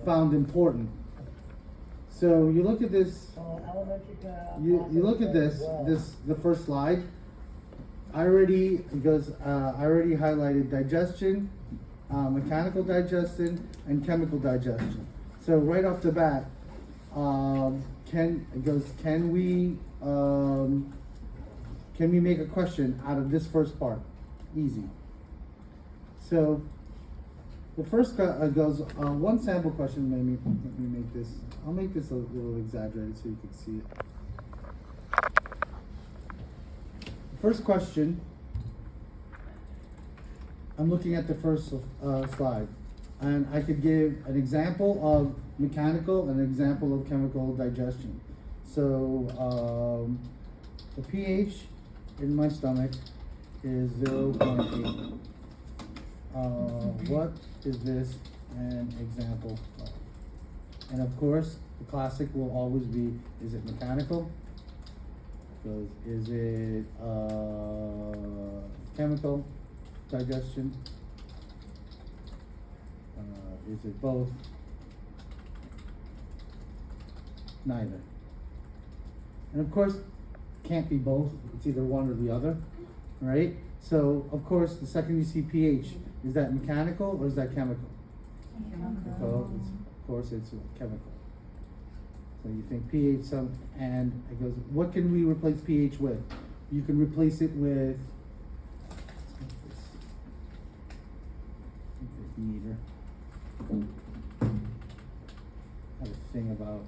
found important. So you look at this, you look at this, the first slide. I already highlighted digestion, mechanical digestion, and chemical digestion. So right off the bat, can we make a question out of this first part? Easy. So the first goes one sample question. Let me make this. I'll make this a little exaggerated so you can see it. First question. I'm looking at the first slide, and I could give an example of mechanical and an example of chemical digestion. So the pH in my stomach is 0.8. What is this an example of? And of course, the classic will always be, is it mechanical? Because is it chemical digestion? Is it both? Neither. And of course, can't be both. It's either one or the other, right? So of course, the second you see pH, is that mechanical or is that chemical? Chemical. So of course, it's chemical. So you think pH, and it goes, what can we replace pH with? You can replace it with, this meter. I have a thing about,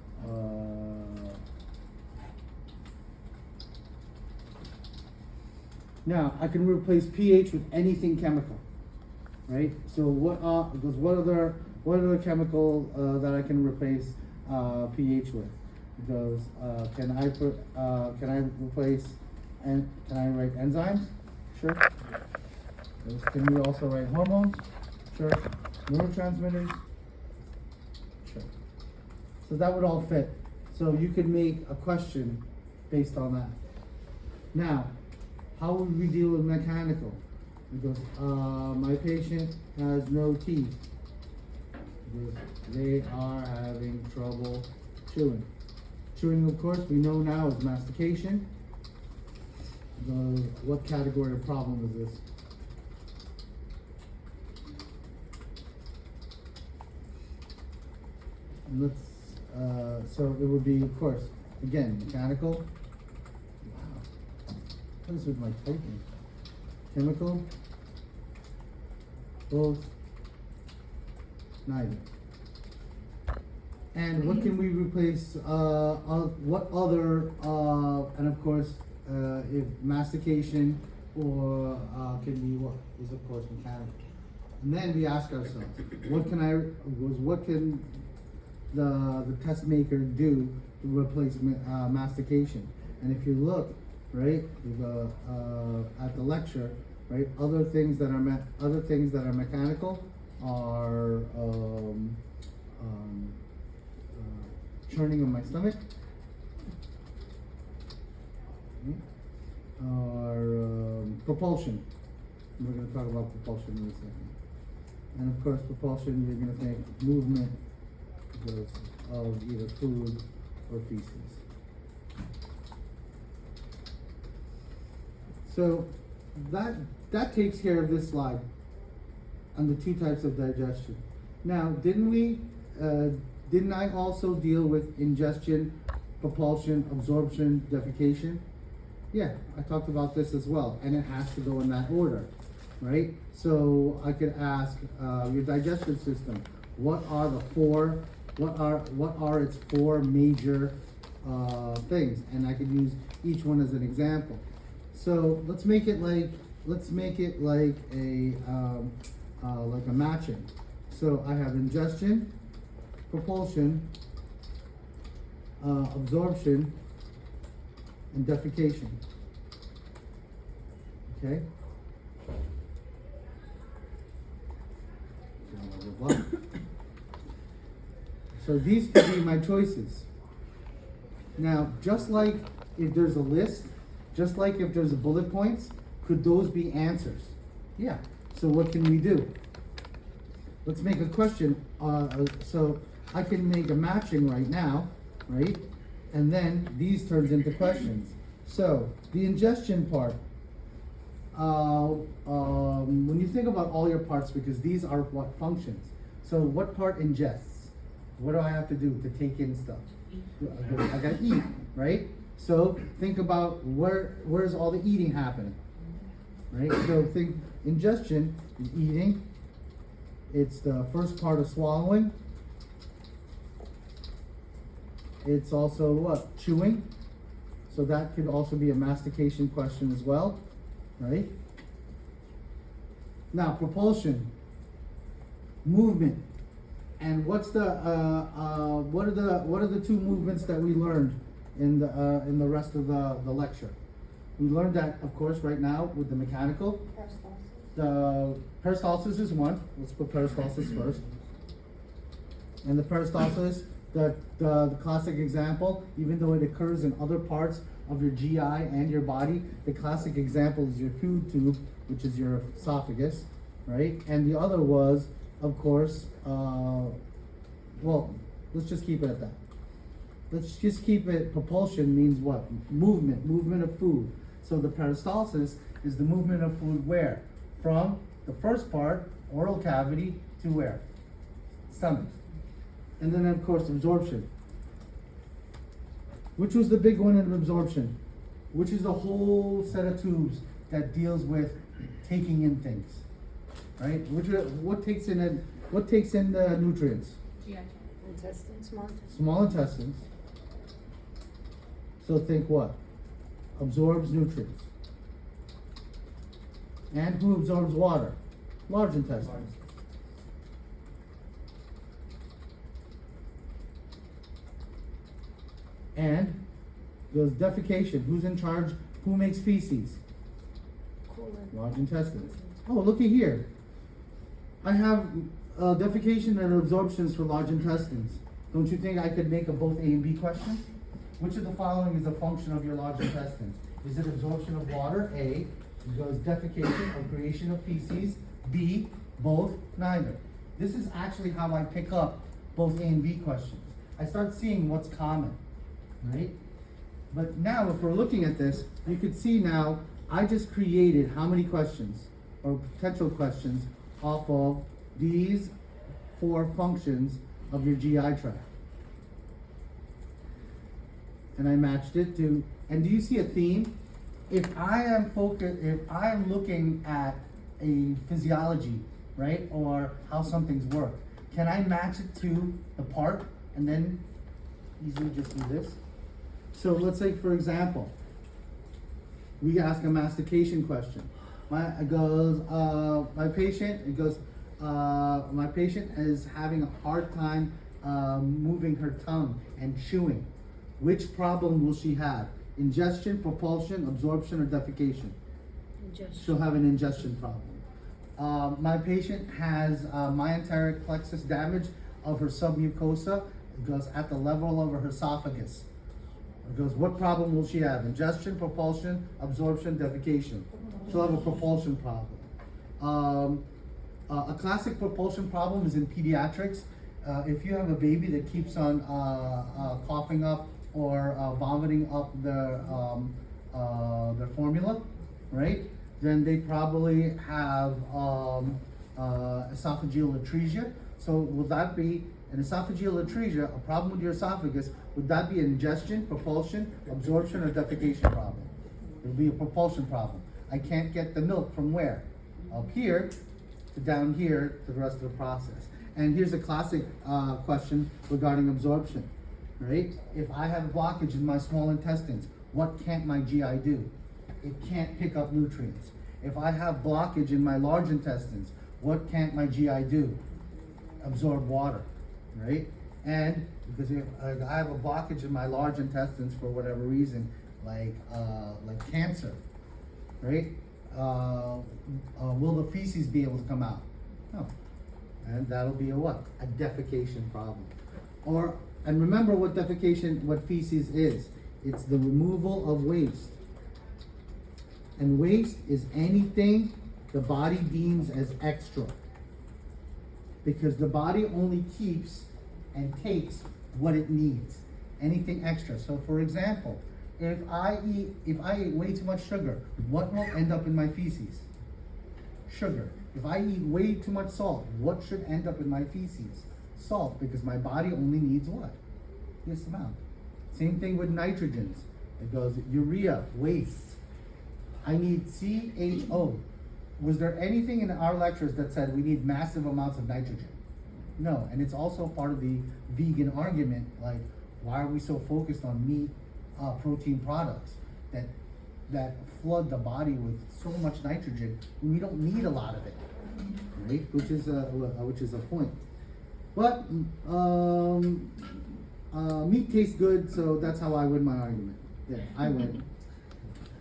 now I can replace pH with anything chemical, right? So what other chemical that I can replace pH with? It goes, can I replace, and can I write enzymes? Sure. Can we also write hormones? Sure. Neurotransmitters? Sure. So that would all fit. So you could make a question based on that. Now, how would we deal with mechanical? It goes, my patient has no teeth. They are having trouble chewing. Chewing, of course, we know now is mastication. What category of problem is this? And let's, so it would be, of course, again, mechanical. Wow, what is with my typing? Chemical, both, neither. And what can we replace, what other, and of course, if mastication or can be what is of course mechanical. And then we ask ourselves, what can the test maker do to replace mastication? And if you look, right, at the lecture, right, other things that are mechanical are churning of my stomach, or propulsion. We're going to talk about propulsion in a second. And of course, propulsion, you're going to think movement of either food or feces. So that takes care of this slide on the two types of digestion. Now, didn't I also deal with ingestion, propulsion, absorption, defecation? Yeah, I talked about this as well, and it has to go in that order, right? So I could ask your digestive system, what are its four major things, and I could use each one as an example. So let's make it like a matching. So I have ingestion, propulsion, absorption, and defecation. Okay? So these could be my choices. Now, just like if there's a list, just like if there's a bullet points, could those be answers? Yeah. So what can we do? let's make a question, so I can make a matching right now, right? And then these turns into questions. So, the ingestion part, when you think about all your parts, because these are what functions. So what part ingests? What do I have to do to take in stuff? I gotta eat, right? So think about where's all the eating happening, right? So think ingestion is eating. It's the first part of swallowing. It's also what? Chewing. So that could also be a mastication question as well, right? Now propulsion, movement, and what's the what are the two movements that we learned in the rest of the lecture? We learned that, of course, right now with the mechanical. Peristalsis. The peristalsis is one. Let's put peristalsis first. And the peristalsis, the classic example, even though it occurs in other parts of your GI and your body, the classic example is your food tube, which is your esophagus, right? And the other was, of course, well, let's just keep it at that. Let's just keep it, propulsion means what? Movement of food. So the peristalsis is the movement of food where? From the first part, oral cavity, to where? Stomach. And then of course absorption. Which was the big one in absorption? Which is the whole set of tubes that deals with taking in things, right? What takes in the nutrients? GI tract. Intestines, small intestines. Small intestines. So think what? Absorbs nutrients. And who absorbs water? Large intestines. And there's defecation. Who's in charge? Who makes feces? Colon. Large intestines. Oh, looky here. I have defecation and absorptions for large intestines. Don't you think I could make a both A and B question? Which of the following is a function of your large intestines? Is it absorption of water? A. It goes defecation or creation of feces. B. Both, neither. This is actually how I pick up both A and B questions. I start seeing what's common, right? But now if we're looking at this, you could see now I just created how many questions or potential questions off of these 4 functions of your GI tract. And I matched it to, and do you see a theme? If I am looking at a physiology, right, or how something's work, can I match it to the part and then easily just do this? So let's say, for example, we ask a mastication question. My patient is having a hard time moving her tongue and chewing. Which problem will she have? Ingestion, propulsion, absorption, or defecation? Ingestion. She'll have an ingestion problem. My patient has myenteric plexus damage of her submucosa. It goes at the level of her esophagus. It goes, what problem will she have? Ingestion, propulsion, absorption, defecation. She'll have a propulsion problem. A classic propulsion problem is in pediatrics. If you have a baby that keeps on coughing up or vomiting up their formula, right? Then they probably have esophageal atresia. So will that be an esophageal atresia, a problem with your esophagus? Would that be an ingestion, propulsion, absorption, or defecation problem? It would be a propulsion problem. I can't get the milk from where? Up here to down here to the rest of the process. And here's a classic question regarding absorption, right? If I have blockage in my small intestines, what can't my GI do? It can't pick up nutrients. If I have blockage in my large intestines, what can't my GI do? Absorb water, right? And because if I have a blockage in my large intestines for whatever reason, like cancer, right? Will the feces be able to come out? No. And that'll be a what? A defecation problem. And remember what feces is. It's the removal of waste. And waste is anything the body deems as extra. because the body only keeps and takes what it needs. Anything extra. So for example, if I eat way too much sugar, what will end up in my feces? Sugar. If I eat way too much salt, what should end up in my feces? Salt, because my body only needs what? This amount. Same thing with nitrogens. It goes urea, waste. I need CHO. Was there anything in our lectures that said we need massive amounts of nitrogen? No, and it's also part of the vegan argument, like, why are we so focused on meat, protein products that flood the body with so much nitrogen when we don't need a lot of it, right? Which is a point. But meat tastes good, so that's how I win my argument. Yeah, I win.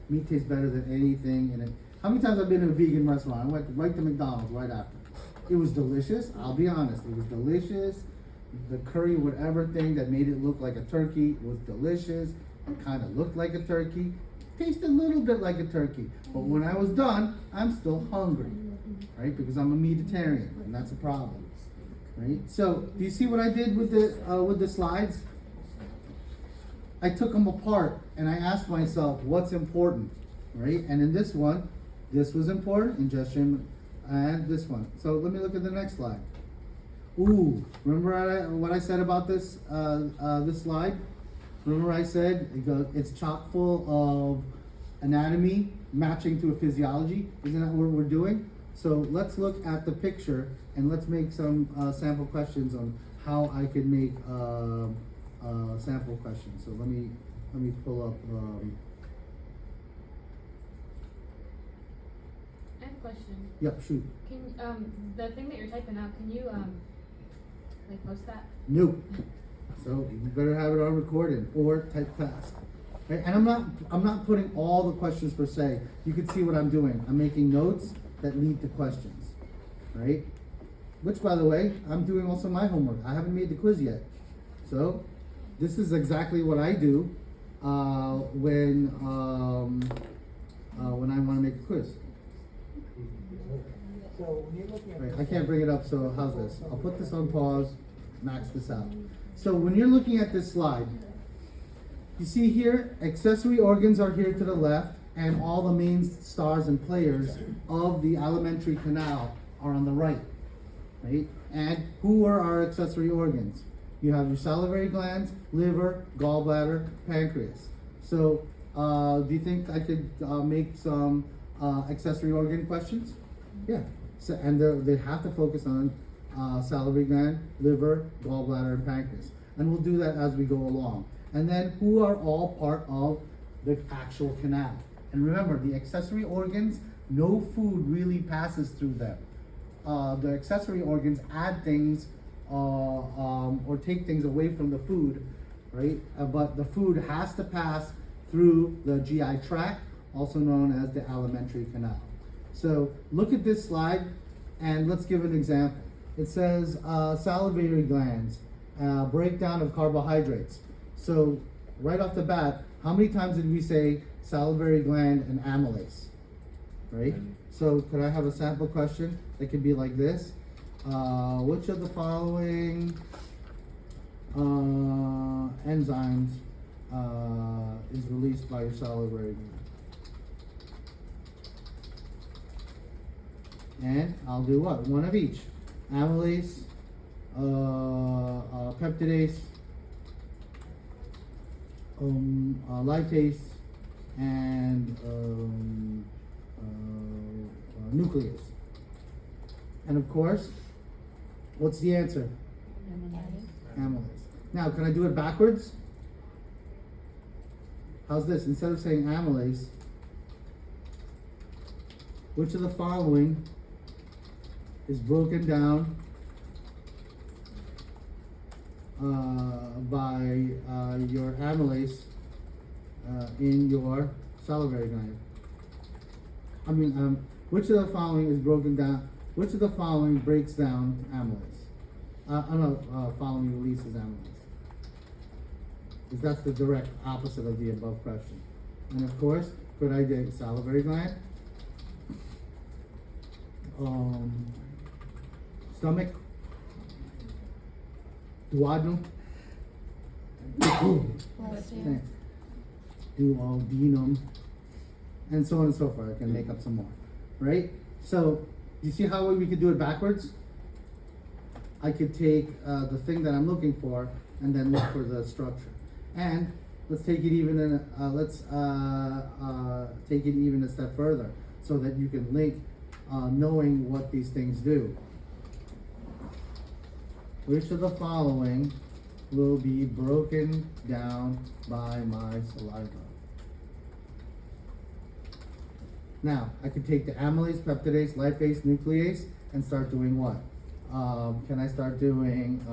Meat tastes better than anything in it. How many times I've been in a vegan restaurant? I went right to McDonald's right after. It was delicious. I'll be honest. It was delicious. The curry, whatever thing that made it look like a turkey was delicious. It kind of looked like a turkey. Tasted a little bit like a turkey. But when I was done, I'm still hungry, right? Because I'm a meatitarian, and that's a problem, right? So, do you see what I did with the slides? I took them apart and I asked myself, what's important, right? And in this one, this was important, ingestion, and this one. So let me look at the next slide. Ooh, remember what I said about this this slide? Remember I said it's chock full of anatomy matching to a physiology. Isn't that what we're doing? So let's look at the picture and let's make some sample questions on how I could make sample questions. So let me pull up. I have a question. Yep, shoot. Can the thing that you're typing out, can you like post that? No. So you better have it on recording or type fast. Right? And I'm not putting all the questions per se. You can see what I'm doing. I'm making notes that lead to questions. Right? Which, by the way, I'm doing also my homework. I haven't made the quiz yet. So this is exactly what I do when I want to make a quiz. So when you're looking at Right, I can't bring it up, so how's this? I'll put this on pause, max this out. So when you're looking at this slide, you see here, accessory organs are here to the left, and all the main stars and players of the alimentary canal are on the right, right? And who are our accessory organs? You have your salivary glands, liver, gallbladder, pancreas. So do you think I could make some accessory organ questions? Yeah. So, and they have to focus on salivary gland, liver, gallbladder, and pancreas. And we'll do that as we go along. And then who are all part of the actual canal? And remember, the accessory organs, no food really passes through them. The accessory organs add things or take things away from the food, right? But the food has to pass through the GI tract, also known as the alimentary canal. So look at this slide and let's give an example. It says salivary glands, breakdown of carbohydrates. So right off the bat, how many times did we say salivary gland and amylase? Right? So could I have a sample question that could be like this? Which of the following enzymes is released by your salivary gland? And I'll do what? One of each. Amylase, peptidase, lipase, and nuclease. And of course, what's the answer? Amylase. Now, can I do it backwards? How's this? Instead of saying amylase, which of the following is broken down by your amylase in your salivary gland? I mean, which of the following is broken down? Which of the following breaks down amylase? Following releases amylase. Because that's the direct opposite of the above question. And of course, could I do salivary gland? Stomach, duodenum, Bless you. thanks, duodenum, and so on and so forth. I can make up some more, right? So, you see how we could do it backwards? I could take the thing that I'm looking for and then look for the structure. And let's take it even take it even a step further so that you can link knowing what these things do. Which of the following will be broken down by my saliva? Now, I could take the amylase, peptidase, lipase, nuclease, and start doing what? Can I start doing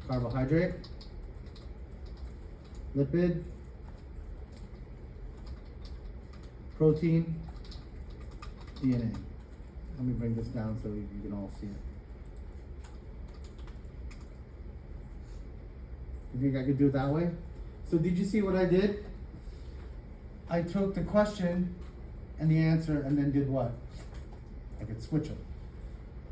carbohydrate, lipid, protein, DNA? Let me bring this down so you can all see it. You think I could do it that way? So did you see what I did? I took the question and the answer and then did what? I could switch them.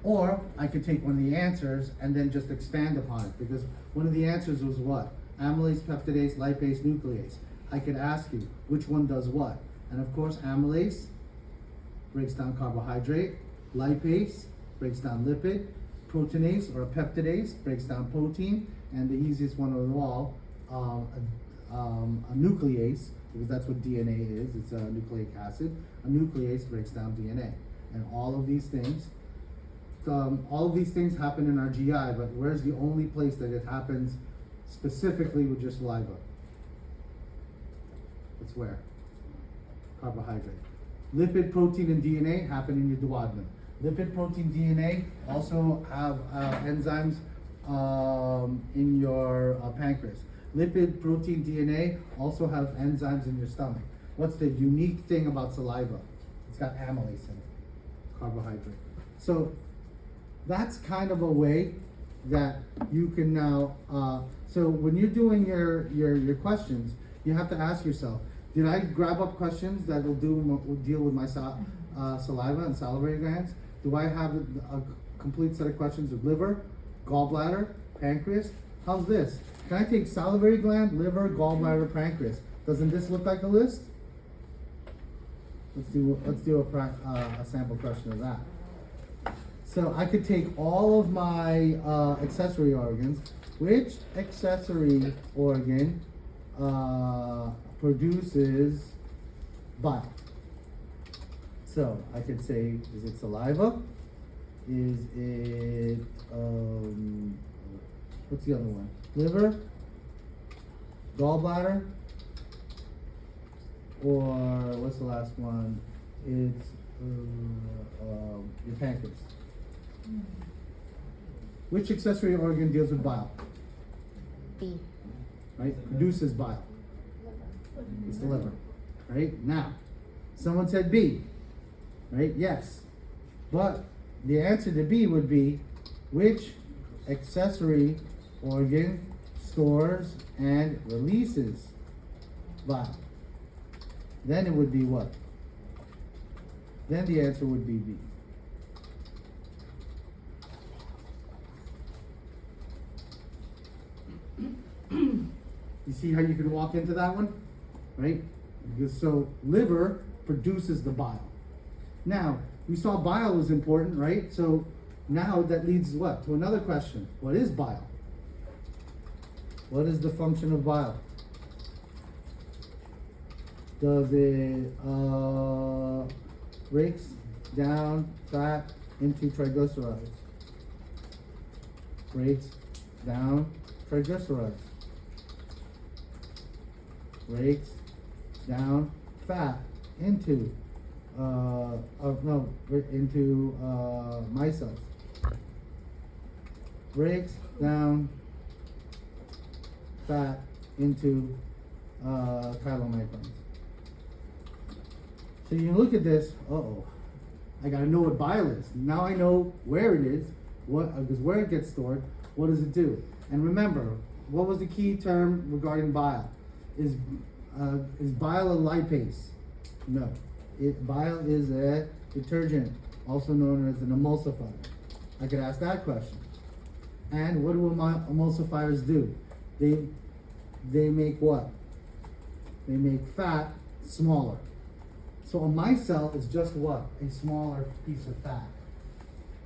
Or I could take one of the answers and then just expand upon it, because one of the answers was what? Amylase, peptidase, lipase, nuclease. I could ask you which one does what. And of course, amylase breaks down carbohydrate, lipase breaks down lipid, proteinase or a peptidase breaks down protein, and the easiest one of them all, a nuclease, because that's what DNA is, it's a nucleic acid. A nuclease breaks down DNA. And all of these things happen in our GI, but where's the only place that it happens specifically with your saliva? It's where? Carbohydrate. Lipid, protein, and DNA happen in your duodenum. Lipid, protein, DNA also have enzymes in your pancreas. Lipid, protein, DNA also have enzymes in your stomach. What's the unique thing about saliva? It's got amylase in it, carbohydrate. So that's kind of a way that you can now, so when you're doing your questions, you have to ask yourself, did I grab up questions that will deal with my saliva and salivary glands? Do I have a complete set of questions with liver, gallbladder, pancreas? How's this? Can I take salivary gland, liver, gallbladder, pancreas? Doesn't this look like a list? Let's do a sample question of that. So I could take all of my accessory organs. Which accessory organ produces bile? So I could say, is it saliva? Is it, what's the other one? Liver? Gallbladder? Or what's the last one? It's your pancreas. Which accessory organ deals with bile? B. Right? Produces bile. It's the liver. Right? Now, someone said B. Right? Yes. But the answer to B would be, which accessory organ stores and releases bile? Then it would be what? Then the answer would be B. You see how you can walk into that one? Right? Because so liver produces the bile. Now, we saw bile was important, right? So now that leads what? To another question. What is bile? What is the function of bile? Does it breaks down fat into triglycerides? Breaks down triglycerides. Breaks down fat into micelles. Breaks down fat into chylomicrons. So you look at this, I gotta know what bile is. Now I know where it is, because where it gets stored, what does it do? And remember, what was the key term regarding bile? Is bile a lipase? No. Bile is a detergent, also known as an emulsifier. I could ask that question. And what do emulsifiers do? They make what? They make fat smaller. So a micelle is just what? A smaller piece of fat.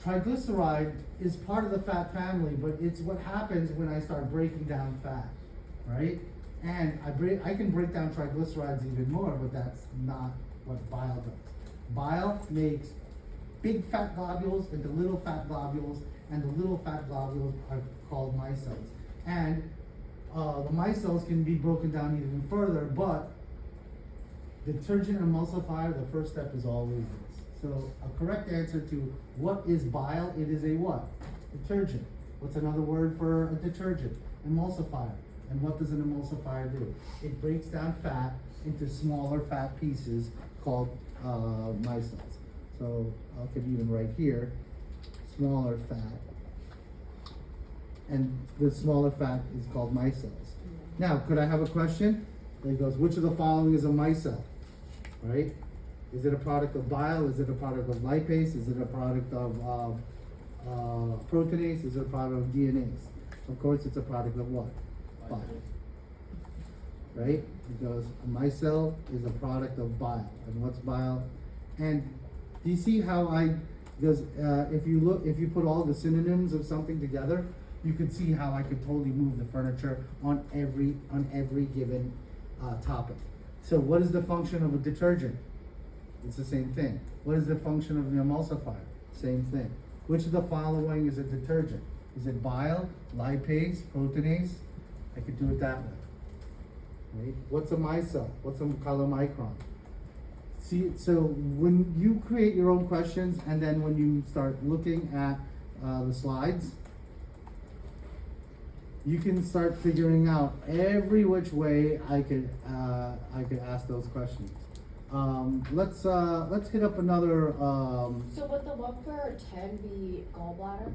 Triglyceride is part of the fat family, but it's what happens when I start breaking down fat, right? And I can break down triglycerides even more, but that's not what bile does. Bile makes big fat globules into little fat globules, and the little fat globules are called micelles. And the micelles can be broken down even further, but detergent emulsifier, the first step is always this. So a correct answer to what is bile, it is a what? Detergent. What's another word for a detergent? Emulsifier. And what does an emulsifier do? It breaks down fat into smaller fat pieces called micelles. So I could even write here, smaller fat. And the smaller fat is called micelles. Now, could I have a question? It goes, which of the following is a micelle? Right? Is it a product of bile? Is it a product of lipase? Is it a product of proteinase? Is it a product of DNase? Of course, it's a product of what? Bile. Right? Because a micelle is a product of bile. And what's bile? And do you see how because if you put all the synonyms of something together, you could see how I could totally move the furniture on every given topic. So what is the function of a detergent? It's the same thing. What is the function of an emulsifier? Same thing. Which of the following is a detergent? Is it bile, lipase, proteinase? I could do it that way. Right? What's a micelle? What's a chylomicron? See, so when you create your own questions and then when you start looking at the slides, you can start figuring out every which way I could ask those questions. Let's hit up another. So would the one for 10 be gallbladder?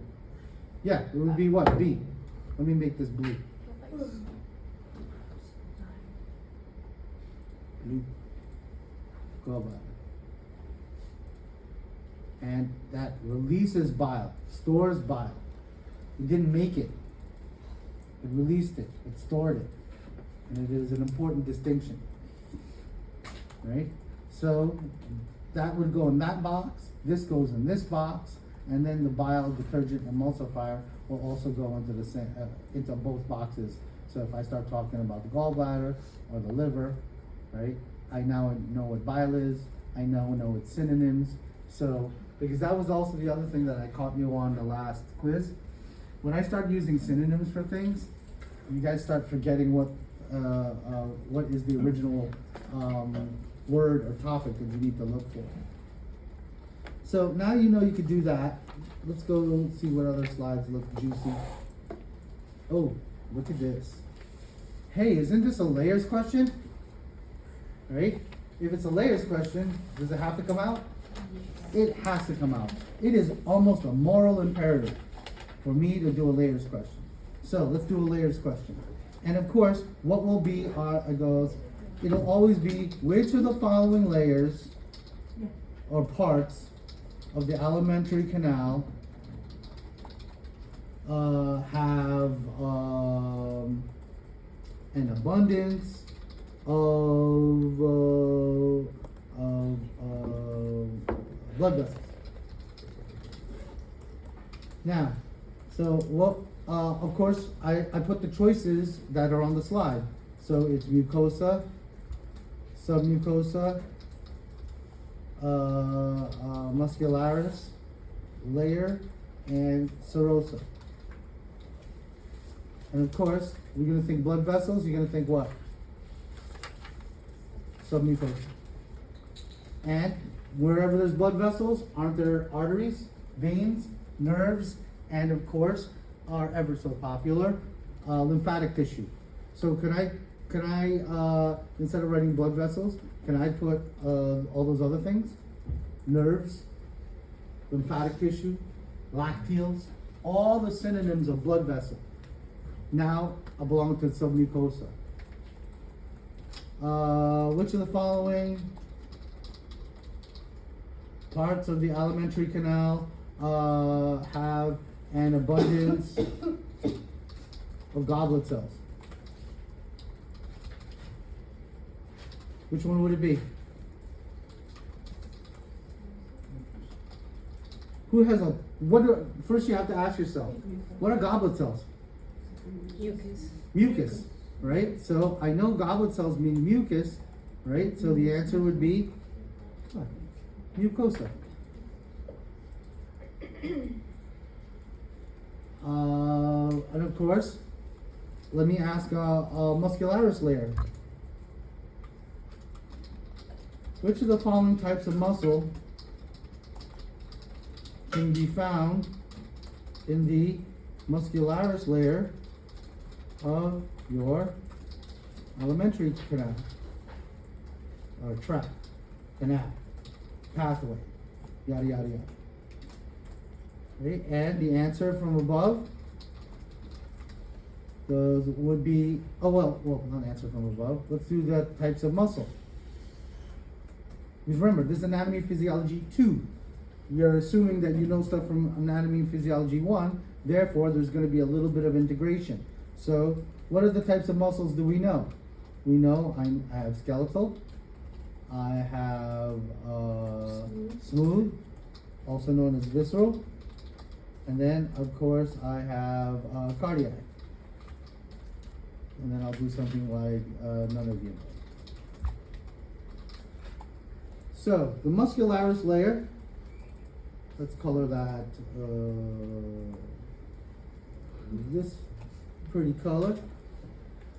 Yeah, it would be what? B. Let me make this blue. Blue. Gallbladder. And that releases bile, stores bile. It didn't make it. It released it, it stored it. And it is an important distinction. Right? So that would go in that box, this goes in this box, and then the bile detergent emulsifier will also go into the same, into both boxes. So if I start talking about the gallbladder or the liver, right? I now know what bile is, I now know its synonyms. So, because that was also the other thing that I caught you on the last quiz. When I start using synonyms for things, you guys start forgetting what is the original word or topic that you need to look for. So now you know you could do that. Let's go and see what other slides look juicy. Oh, look at this. Hey, isn't this a layers question? Right? If it's a layers question, does it have to come out? It has to come out. It is almost a moral imperative for me to do a layers question. So let's do a layers question. And of course, what will be it'll always be which of the following layers or parts of the alimentary canal have an abundance of blood vessels. Now, so what? Of course, I put the choices that are on the slide. So it's mucosa, submucosa, muscularis, layer, and serosa. And of course, we're going to think blood vessels. You're going to think what? Submucosa. And wherever there's blood vessels, aren't there arteries, veins, nerves, and of course, are ever so popular, lymphatic tissue. So can I instead of writing blood vessels, can I put all those other things? Nerves, lymphatic tissue, lacteals, all the synonyms of blood vessel. Now I belong to submucosa. Which of the following parts of the alimentary canal have and abundance of goblet cells. Which one would it be? Who has a, first you have to ask yourself, what are goblet cells? Mucus. Mucus, right? So I know goblet cells mean mucus, right? So the answer would be what? Mucosa. And of course, let me ask a muscularis layer. Which of the following types of muscle can be found in the muscularis layer of your alimentary canal, or tract, canal, pathway, yada yada yada. Right? And the answer from above would be, well, not answer from above. Let's do the types of muscle. Because remember, this is Anatomy and Physiology 2. You're assuming that you know stuff from Anatomy and Physiology 1, therefore there's going to be a little bit of integration. So, what are the types of muscles do we know? We know I have skeletal, I have smooth, also known as visceral, and then of course I have cardiac. And then I'll do something like none of you know. So, the muscularis layer, let's color that this pretty color.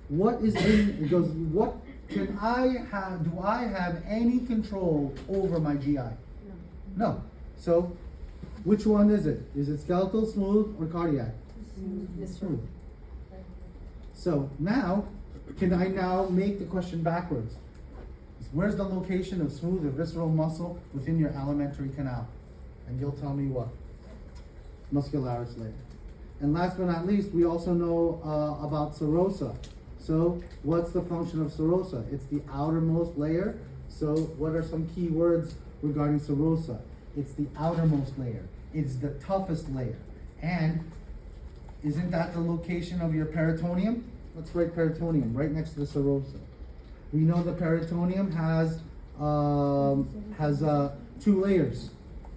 What is in, it goes, what can I have, do I have any control over my GI? No. So, which one is it? Is it skeletal, smooth, or cardiac? Smooth. So, now, can I now make the question backwards? Where's the location of smooth or visceral muscle within your alimentary canal? And you'll tell me what? Muscularis layer. And last but not least, we also know about serosa. So what's the function of serosa? It's the outermost layer. So what are some key words regarding serosa? It's the outermost layer. It's the toughest layer. And isn't that the location of your peritoneum? Let's write peritoneum right next to the serosa. We know the peritoneum has 2 layers.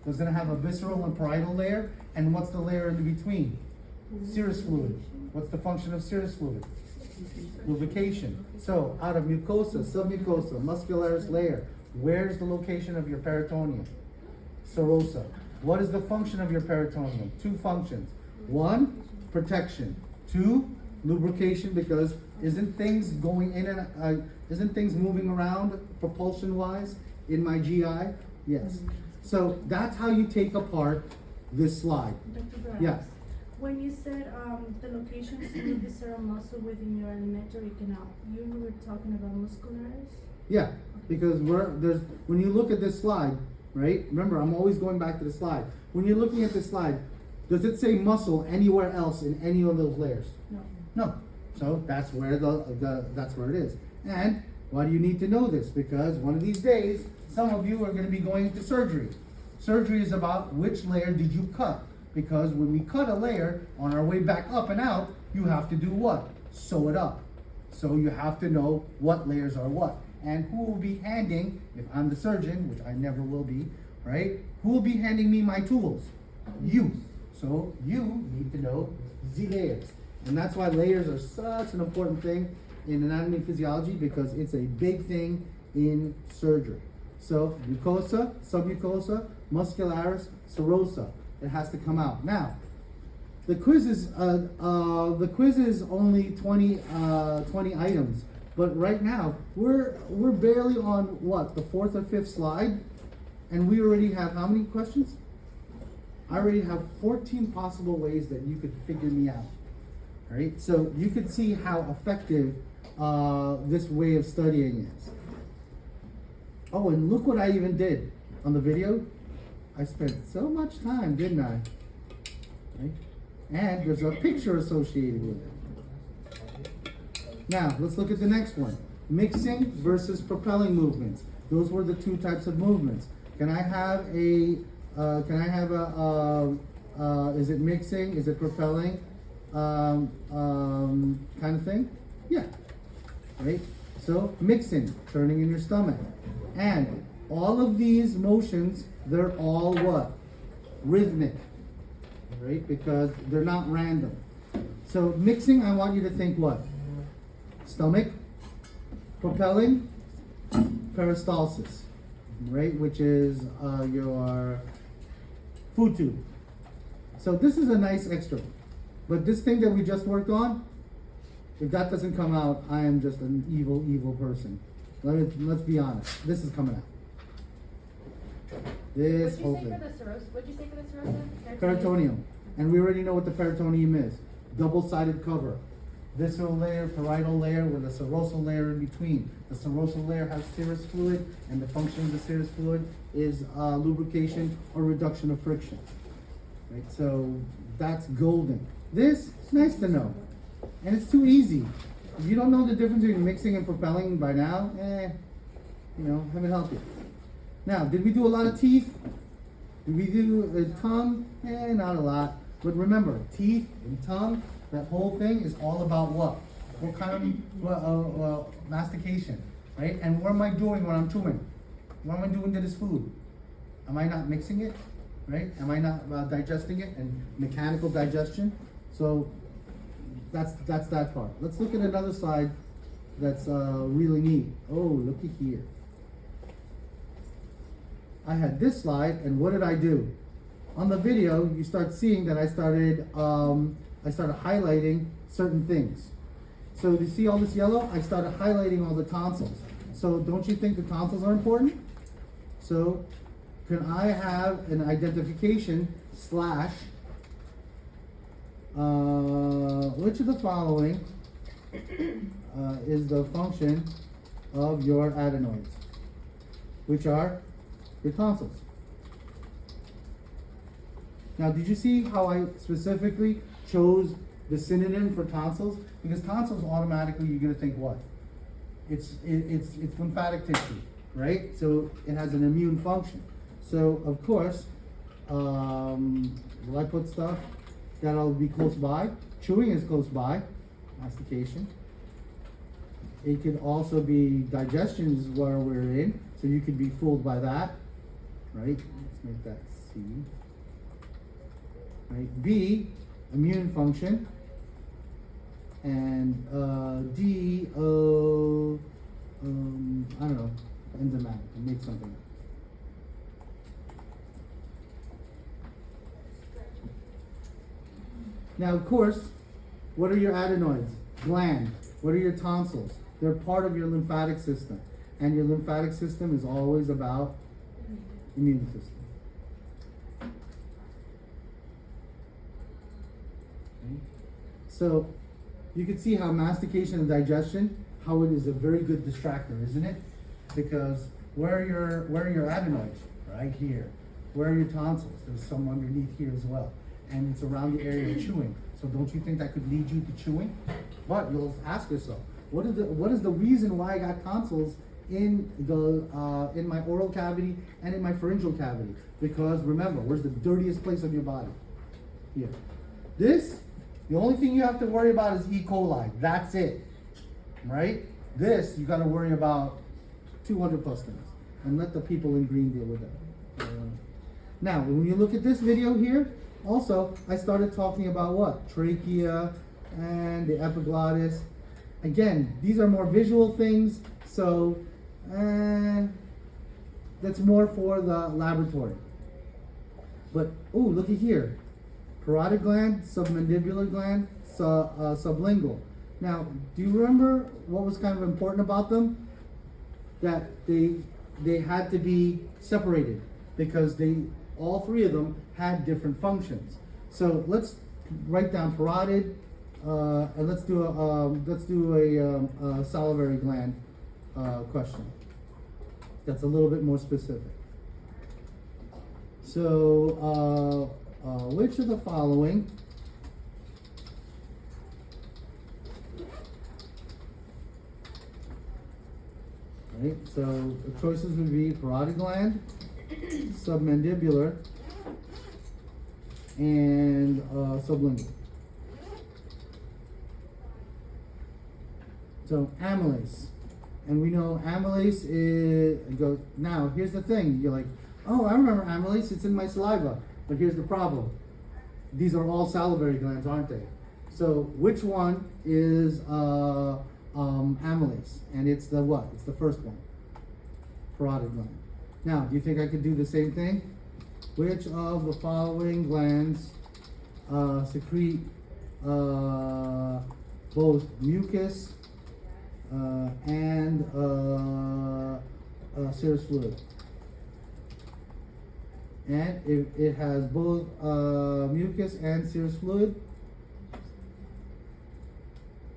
It's going to have a visceral and parietal layer. And what's the layer in between? Serous fluid. What's the function of serous fluid? Lubrication. So out of mucosa, submucosa, muscularis layer, where's the location of your peritoneum? Serosa. What is the function of your peritoneum? 2 functions. 1, protection. 2, lubrication, because isn't things going in and isn't things moving around propulsion wise in my GI? Yes. So that's how you take apart this slide. Dr. Garais, Yeah. when you said the location of the visceral muscle within your alimentary canal, you were talking about muscularis? Yeah, because when you look at this slide, right? Remember, I'm always going back to the slide. When you're looking at this slide, does it say muscle anywhere else in any of those layers? No. No. So that's where that's where it is. And why do you need to know this? Because one of these days, some of you are going to be going into surgery. Surgery is about which layer did you cut? Because when we cut a layer, on our way back up and out, you have to do what? Sew it up. So you have to know what layers are what. And who will be handing, if I'm the surgeon, which I never will be, right? Who will be handing me my tools? You. So you need to know the layers. And that's why layers are such an important thing in anatomy and physiology, because it's a big thing in surgery. So mucosa, submucosa, muscularis, serosa. It has to come out. Now, the quiz is only 20 items, but right now we're barely on what, the 4th or 5th slide, and we already have how many questions? I already have 14 possible ways that you could figure me out. All right, so you could see how effective this way of studying is. Oh, and look what I even did on the video. I spent so much time, didn't I? Right? And there's a picture associated with it. Now, let's look at the next one. Mixing versus propelling movements. Those were the 2 types of movements. Can I have a Is it mixing? Is it propelling? Kind of thing? Yeah. Right? So mixing, turning in your stomach. And all of these motions, they're all what? Rhythmic. Right? Because they're not random. So mixing, I want you to think what? Stomach, propelling, peristalsis, right? Which is your food tube. So this is a nice extra. But this thing that we just worked on, if that doesn't come out, I am just an evil, evil person. Let's be honest. This is coming out. This whole thing. What'd you say for the serosa? Peritoneum. And we already know what the peritoneum is. Double-sided cover. Visceral layer, parietal layer with a serosal layer in between. The serosal layer has serous fluid, and the function of the serous fluid is lubrication or reduction of friction. Right, so that's golden. This is nice to know. And it's too easy. If you don't know the difference between mixing and propelling by now, heaven help you. Now, did we do a lot of teeth? Did we do tongue? Not a lot. But remember, teeth and tongue, that whole thing is all about what? What kind of mastication, right? And what am I doing when I'm chewing? What am I doing to this food? Am I not mixing it, right? Am I not digesting it and mechanical digestion? So that's that part. Let's look at another side that's really neat. Oh, looky here. I had this slide, and what did I do? On the video, you start seeing that I started highlighting certain things. So you see all this yellow? I started highlighting all the tonsils. So don't you think the tonsils are important? So can I have an identification / which of the following is the function of your adenoids, which are your tonsils? Now, did you see how I specifically chose the synonym for tonsils? Because tonsils automatically, you're going to think what? It's lymphatic tissue, right? So it has an immune function. So of course, will I put stuff that'll be close by? Chewing is close by, mastication. It could also be digestion is where we're in, so you could be fooled by that, right? Let's make that C. Right, B, immune function, and D, I don't know, enzymatic, make something. Now, of course, what are your adenoids? Gland. What are your tonsils? They're part of your lymphatic system, and your lymphatic system is always about immune system. So you can see how mastication and digestion, how it is a very good distractor, isn't it? Because where are your adenoids? Right here. Where are your tonsils? There's some underneath here as well. And it's around the area of chewing. So don't you think that could lead you to chewing? But you'll ask yourself, what is the reason why I got tonsils in my oral cavity and in my pharyngeal cavity? Because remember, where's the dirtiest place of your body? Here. The only thing you have to worry about is E. coli. That's it, right? This, you got to worry about 200 plus things. And let the people in green deal with it. Now, when you look at this video here, also, I started talking about what? Trachea and the epiglottis. Again, these are more visual things, so that's more for the laboratory. But, oh, looky here. Parotid gland, submandibular gland, sublingual. Now, do you remember what was kind of important about them? That they had to be separated because all three of them had different functions. So let's write down parotid, and let's do a salivary gland question. That's a little bit more specific. So, which of the following right? So the choices would be parotid gland, submandibular, and sublingual. So amylase, and we know amylase is goes. Now here's the thing: you're like, oh, I remember amylase. It's in my saliva. But here's the problem: these are all salivary glands, aren't they? So which one is amylase? And it's the what? It's the first one, parotid gland. Now, do you think I could do the same thing? Which of the following glands secrete both mucus and serous fluid? And if it has both mucus and serous fluid,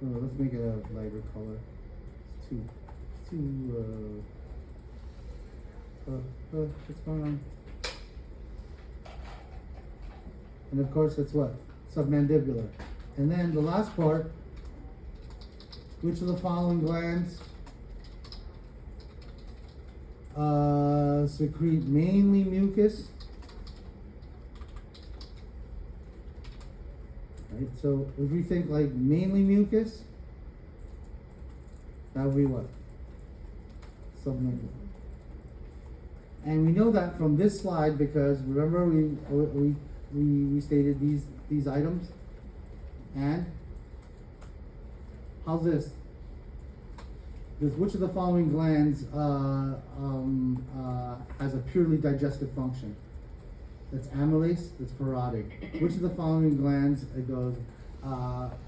let's make it a lighter color. It's too what's going on? And of course, it's what? Submandibular. And then the last part, which of the following glands secrete mainly mucus? Right, so if we think like mainly mucus, that would be what? Submandibular. And we know that from this slide because remember we stated these items. And how's this? Because which of the following glands has a purely digestive function? That's amylase. That's parotid. Which of the following glands it goes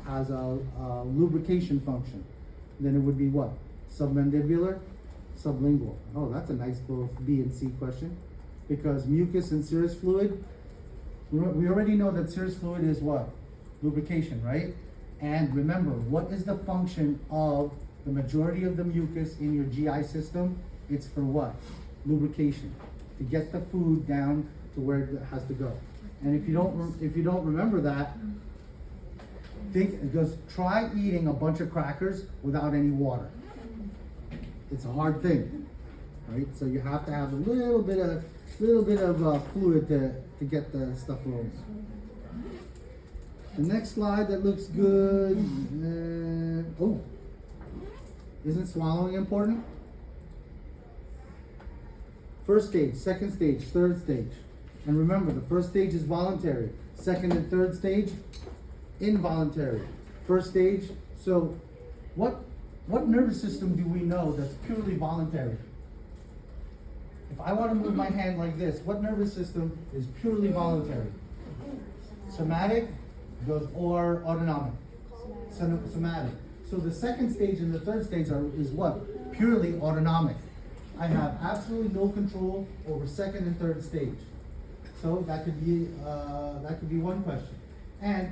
has a lubrication function? Then it would be what? Submandibular. Sublingual. Oh, that's a nice both B and C question. Because mucus and serous fluid, we already know that serous fluid is what? Lubrication, right? And remember, what is the function of the majority of the mucus in your GI system? It's for what? Lubrication. To get the food down to where it has to go. And if you don't remember that, just try eating a bunch of crackers without any water. It's a hard thing, right? So you have to have a little bit of fluid to get the stuff rolling. The next slide that looks good. Isn't swallowing important? First stage, second stage, third stage. And remember, the first stage is voluntary. Second and third stage, involuntary. First stage, so what nervous system do we know that's purely voluntary? If I want to move my hand like this, what nervous system is purely voluntary? Somatic or autonomic? Somatic. So the second stage and the third stage is what? Purely autonomic. I have absolutely no control over second and third stage. So that could be one question. And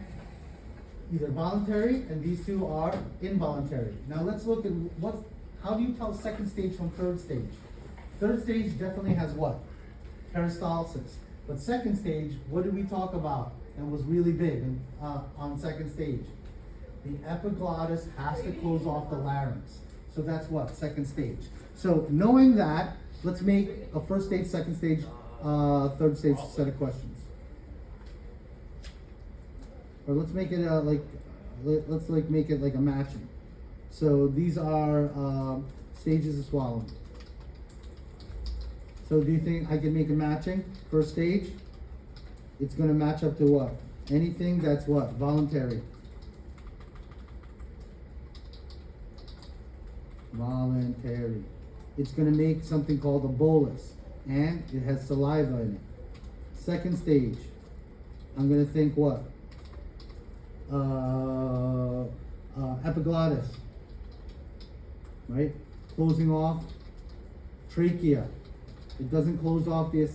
either voluntary, and these two are involuntary. Now let's look at how do you tell second stage from third stage? Third stage definitely has what? Peristalsis. But second stage, what did we talk about that was really big on second stage? The epiglottis has to close off the larynx. So that's what? Second stage. So knowing that, let's make a first stage, second stage, third stage set of questions. Or let's make it make it like a matching. So these are stages of swallowing. So do you think I can make a matching? First stage, it's going to match up to what? Anything that's what? Voluntary. Voluntary. It's going to make something called a bolus, and it has saliva in it. Second stage, I'm going to think what? Epiglottis, right? Closing off trachea. It doesn't close off the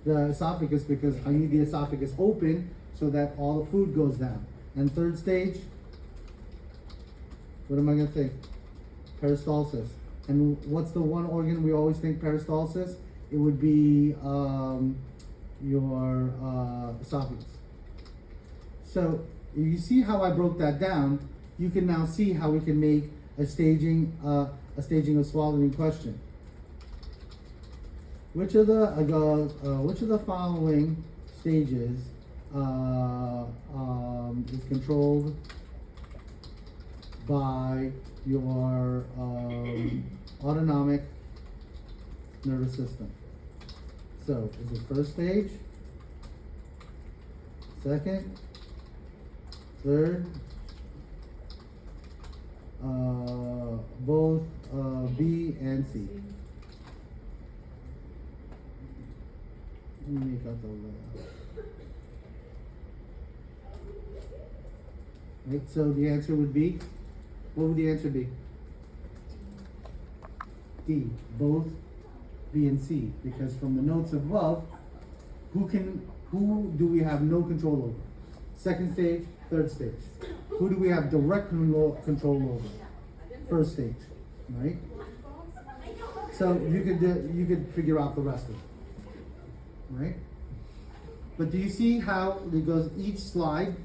esophagus because I need the esophagus open so that all the food goes down. And third stage, what am I going to think? Peristalsis. And what's the one organ we always think peristalsis? It would be your esophagus. So you see how I broke that down. You can now see how we can make a staging of swallowing question. Which of the following stages is controlled by your autonomic nervous system. So, is it first stage, second, third, both B and C. Let me make out the layout. Right, so the answer would be, what would the answer be? D, both B and C, because from the notes above, who do we have no control over? Second stage, third stage. Who do we have direct control over? First stage, right? So you could figure out the rest of it, right? But do you see how it goes each slide?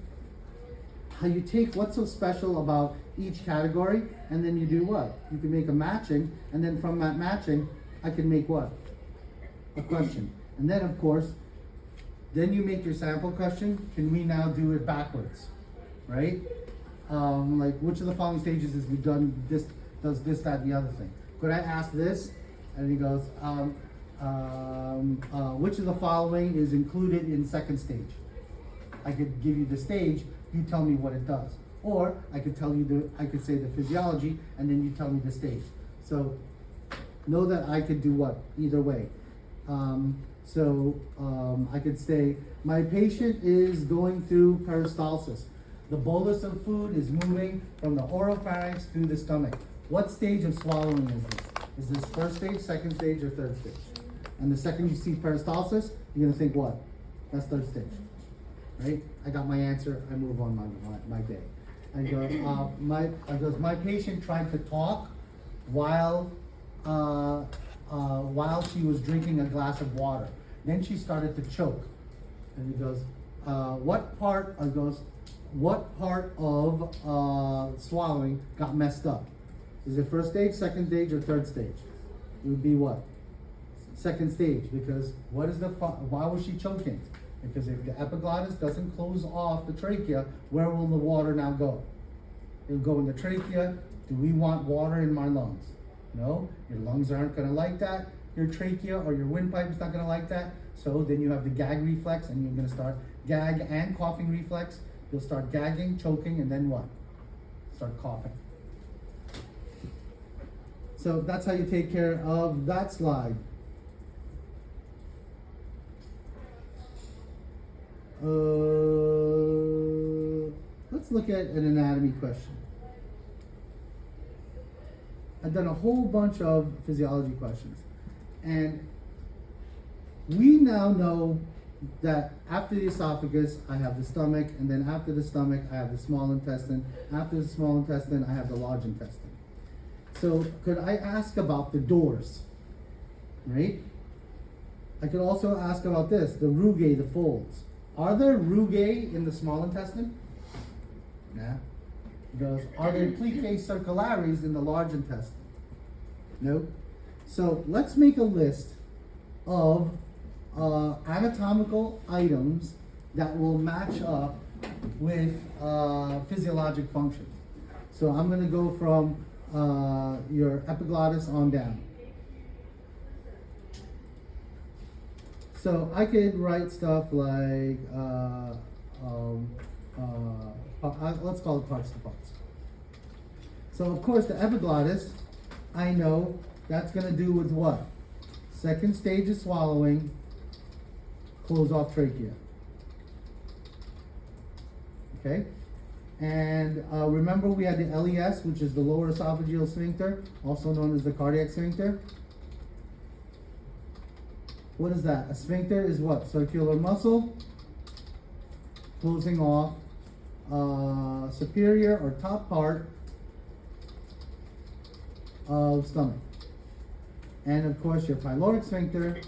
How you take what's so special about each category, and then you do what? You can make a matching, and then from that matching, I can make what? A question. And then of course, then you make your sample question. Can we now do it backwards, right? Like which of the following stages has done this, does this, that, the other thing? Could I ask this? And he goes, which of the following is included in second stage? I could give you the stage, you tell me what it does. Or I could tell you I could say the physiology, and then you tell me the stage. So know that I could do what? Either way. I could say, my patient is going through peristalsis. The bolus of food is moving from the oropharynx through the stomach. What stage of swallowing is this? Is this first stage, second stage, or third stage? And the second you see peristalsis, you're gonna think what? That's third stage, right? I got my answer, I move on my day. I go, my patient tried to talk while she was drinking a glass of water. Then she started to choke. And he goes, what part of swallowing got messed up? Is it first stage, second stage, or third stage? It would be what? Second stage, because why was she choking? Because if the epiglottis doesn't close off the trachea, where will the water now go? It'll go in the trachea. Do we want water in my lungs? No, your lungs aren't gonna like that. Your trachea or your windpipe is not gonna like that. So then you have the gag reflex, and you're gonna start gag and coughing reflex. You'll start gagging, choking, and then what? Start coughing. So that's how you take care of that slide. Let's look at an anatomy question. I've done a whole bunch of physiology questions, and we now know that after the esophagus, I have the stomach, and then after the stomach, I have the small intestine. After the small intestine, I have the large intestine. So could I ask about the doors, right? I could also ask about this, the rugae, the folds. Are there rugae in the small intestine? Nah. He goes, are there plicae circularis in the large intestine? Nope. So let's make a list of anatomical items that will match up with physiologic functions. So I'm going to go from your epiglottis on down. So I could write stuff like, let's call it parts to parts. So of course the epiglottis, I know that's going to do with what? Second stage of swallowing, close off trachea. Okay? And remember we had the LES, which is the lower esophageal sphincter, also known as the cardiac sphincter. What is that? A sphincter is what? Circular muscle closing off superior or top part of stomach. And of course your pyloric sphincter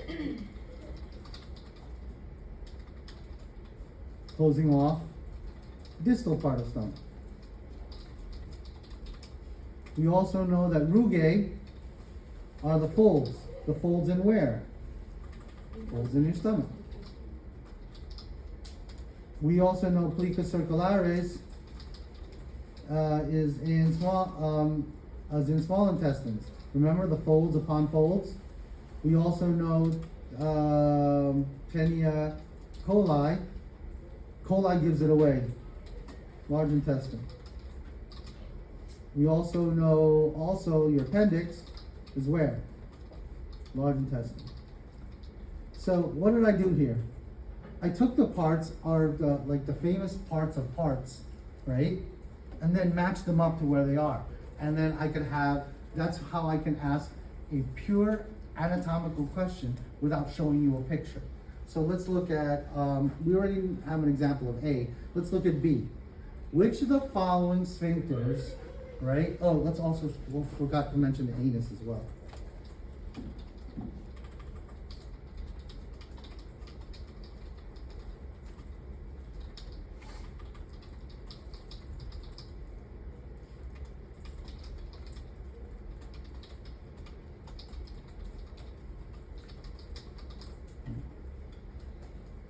closing off distal part of stomach. We also know that rugae are the folds. The folds in where? Folds in your stomach. We also know plica circularis is in small intestines. Remember the folds upon folds? We also know Tenia coli. Coli gives it away. Large intestine. We also know your appendix is where? Large intestine. So what did I do here? I took the parts, like the famous parts of parts, right? And then matched them up to where they are. And then I could have, that's how I can ask a pure anatomical question without showing you a picture. So let's look at, we already have an example of A. Let's look at B. Which of the following sphincters, right? Oh, we forgot to mention the anus as well.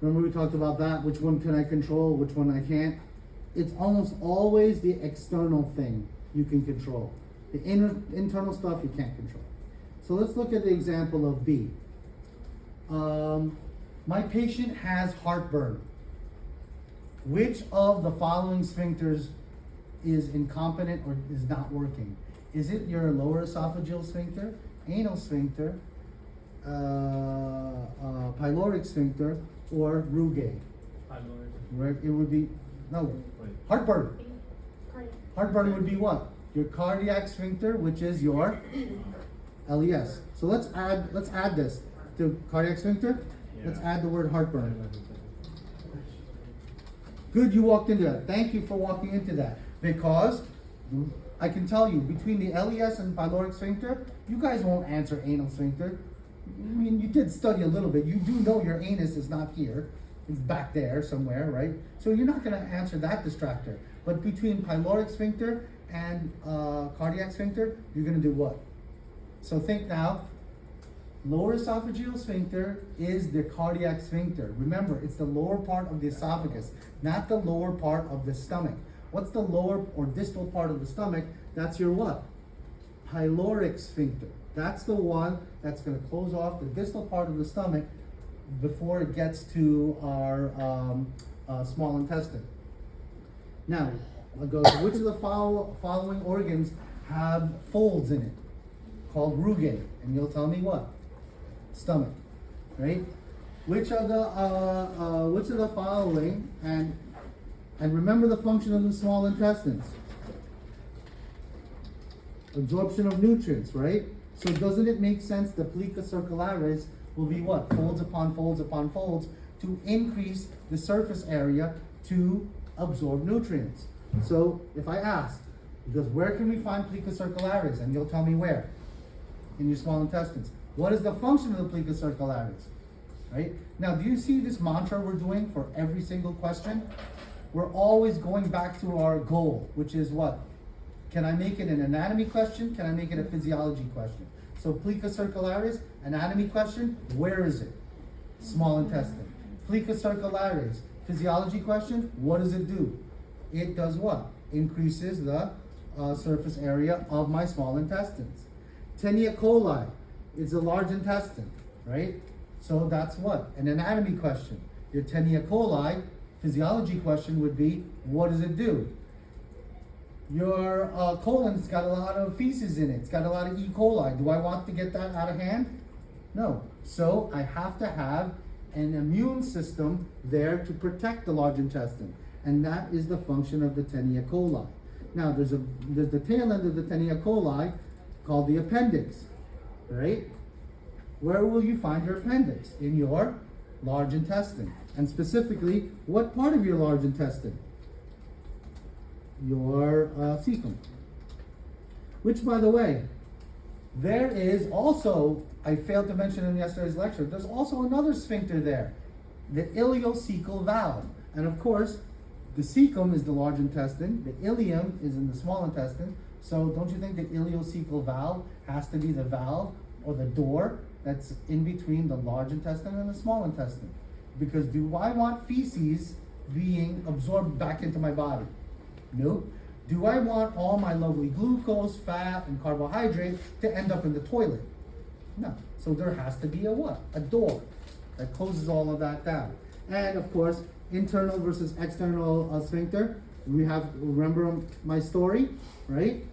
Remember we talked about that, which one can I control, which one I can't? It's almost always the external thing you can control. The internal stuff you can't control. So let's look at the example of B. My patient has heartburn. Which of the following sphincters is incompetent or is not working? Is it your lower esophageal sphincter, anal sphincter, pyloric sphincter, or rugae? Right? It would be, no, heartburn. Heartburn would be what? Your cardiac sphincter, which is your LES. So let's add this to cardiac sphincter. Yeah. Let's add the word heartburn. Good, you walked into that. Thank you for walking into that. Because I can tell you, between the LES and pyloric sphincter, you guys won't answer anal sphincter. I mean, you did study a little bit. You do know your anus is not here. It's back there somewhere, right? So you're not going to answer that distractor. But between pyloric sphincter and cardiac sphincter, you're going to do what? So think now, lower esophageal sphincter is the cardiac sphincter. Remember, it's the lower part of the esophagus, not the lower part of the stomach. What's the lower or distal part of the stomach? That's your what? Pyloric sphincter. That's the one that's going to close off the distal part of the stomach before it gets to our small intestine. Now, I'll go, which of the following organs have folds in it? Called rugae. And you'll tell me what? Stomach, right? Which of the following, and remember the function of the small intestines? Absorption of nutrients, right? So doesn't it make sense the plica circularis will be what? Folds upon folds upon folds to increase the surface area to absorb nutrients. So if I ask, because where can we find plica circularis? And you'll tell me where? In your small intestines. What is the function of the plica circularis? Right? Now, do you see this mantra we're doing for every single question? We're always going back to our goal, which is what? Can I make it an anatomy question? Can I make it a physiology question? So plica circularis, anatomy question, where is it? Small intestine. Plica circularis, physiology question, what does it do? It does what? Increases the surface area of my small intestines. Tenia coli is the large intestine, right? So that's what? An anatomy question. Your Tenia coli, physiology question would be, what does it do? Your colon's got a lot of feces in it. It's got a lot of E. coli. Do I want to get that out of hand? No. So I have to have an immune system there to protect the large intestine. And that is the function of the Tenia coli. Now there's the tail end of the Tenia coli called the appendix, right? Where will you find your appendix? In your large intestine. And specifically, what part of your large intestine? Your cecum. Which, by the way, there is also, I failed to mention in yesterday's lecture, there's also another sphincter there, the ileocecal valve. And of course, the cecum is the large intestine, the ileum is in the small intestine, so don't you think the ileocecal valve has to be the valve or the door that's in between the large intestine and the small intestine? Because do I want feces being absorbed back into my body? Nope. Do I want all my lovely glucose, fat, and carbohydrate to end up in the toilet? No. So there has to be a what? A door that closes all of that down. And of course, internal versus external sphincter. We have, remember my story, right?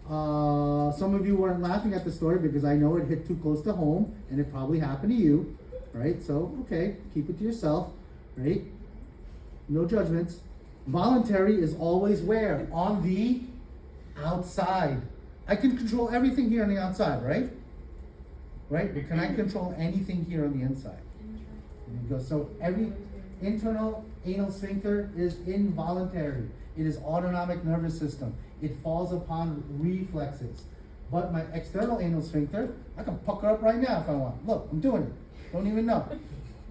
Some of you weren't laughing at the story because I know it hit too close to home and it probably happened to you, right? So, okay, keep it to yourself, right? No judgments. Voluntary is always where? On the outside. I can control everything here on the outside, right? Right? But can I control anything here on the inside? So every internal anal sphincter is involuntary. It is autonomic nervous system. It falls upon reflexes. But my external anal sphincter, I can pucker up right now if I want. Look, I'm doing it. Don't even know.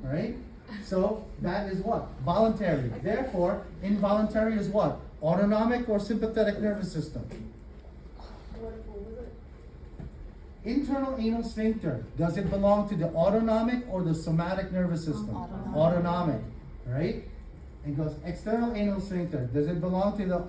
All right? So that is what? Voluntary. Therefore, involuntary is what? Autonomic or sympathetic nervous system. What was it? Internal anal sphincter, does it belong to the autonomic or the somatic nervous system? Autonomic, right? And goes external anal sphincter, does it belong to the,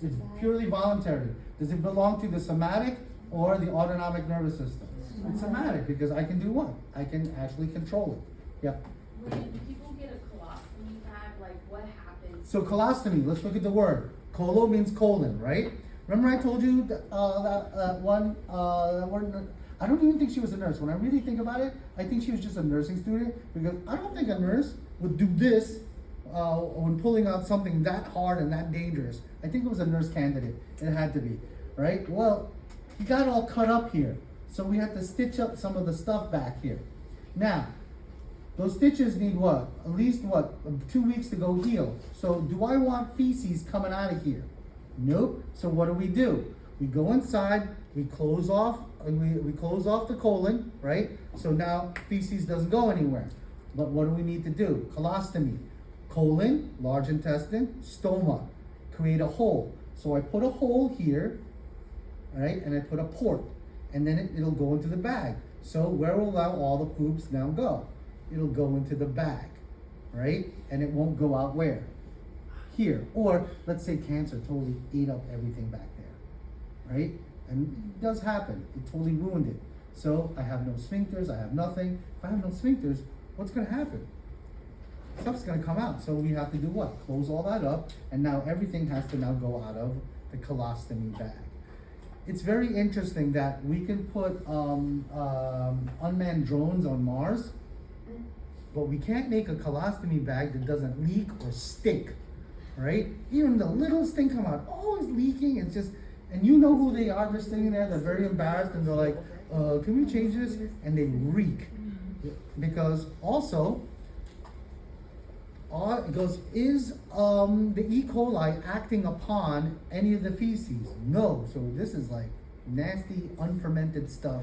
it's purely voluntary. Does it belong to the somatic or the autonomic nervous system? It's somatic because I can do what? I can actually control it. Yep. When people get a colostomy bag, like what happens? So colostomy, let's look at the word. Colo means colon, right? Remember I told you that one I don't even think she was a nurse. When I really think about it, I think she was just a nursing student because I don't think a nurse would do this when pulling out something that hard and that dangerous. I think it was a nurse candidate. It had to be, right? Well, he got all cut up here. So we had to stitch up some of the stuff back here. Now, those stitches need what? At least what? 2 weeks to go heal. So do I want feces coming out of here? Nope. So what do? We go inside, we close off the colon, right? So now feces doesn't go anywhere. But what do we need to do? Colostomy. Colon, large intestine, stoma. Create a hole. So I put a hole here, right? And I put a port. And then it'll go into the bag. So where will all the poops now go? It'll go into the bag, right? And it won't go out where? Here. Or let's say cancer totally ate up everything back there, right? And it does happen. It totally ruined it. So I have no sphincters, I have nothing. If I have no sphincters, what's gonna happen? Stuff's gonna come out. So we have to do what? Close all that up, and now everything has to now go out of the colostomy bag. It's very interesting that we can put unmanned drones on Mars, but we can't make a colostomy bag that doesn't leak or stink, right? Even the littlest thing come out, oh, it's leaking, it's just, and you know who they are, they're sitting there, they're very embarrassed, and they're like, can we change this? And they reek. Because also, it goes, is the E. coli acting upon any of the feces? No. So this is like nasty, unfermented stuff,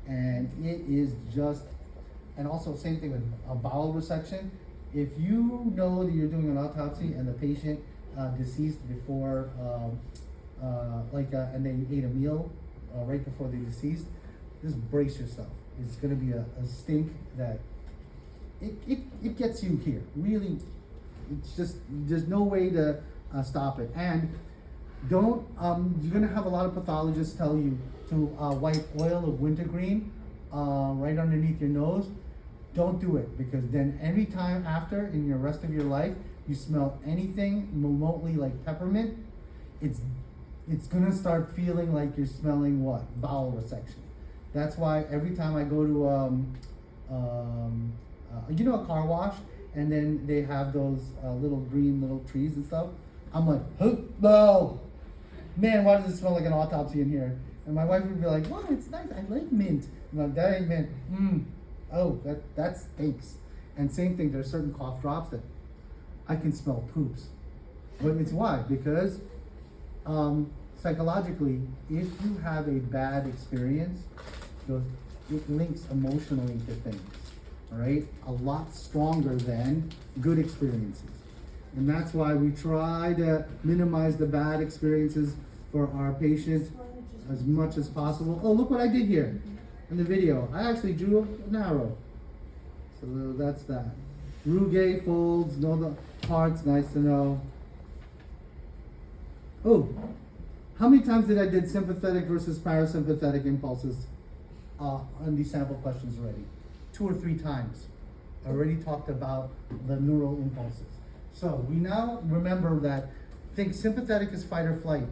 and it is just, and also same thing with a bowel resection. If you know that you're doing an autopsy and the patient deceased before, and they ate a meal right before they deceased, just brace yourself. It's going to be a stink that it gets you here. Really, it's just, there's no way to stop it. And don't, you're going to have a lot of pathologists tell you to wipe oil of wintergreen right underneath your nose. Don't do it, because then every time after in the rest of your life you smell anything remotely like peppermint, it's gonna start feeling like you're smelling what? Bowel resection. That's why every time I go to a car wash, and then they have those little green little trees and stuff, I'm like, no, man, why does it smell like an autopsy in here? And my wife would be like, well, it's nice, I like mint. I'm like, that ain't mint. Oh, that stinks. And same thing, there's certain cough drops that I can smell poops. But it's why? Because psychologically, if you have a bad experience, it links emotionally to things, all right? A lot stronger than good experiences. And that's why we try to minimize the bad experiences for our patients as much as possible. Oh, look what I did here in the video. I actually drew an arrow. So that's that. Rugae folds, know the parts, nice to know. Oh, how many times did I did sympathetic versus parasympathetic impulses on these sample questions already? 2 or 3 times. I already talked about the neural impulses. So we now remember that, think sympathetic is fight or flight.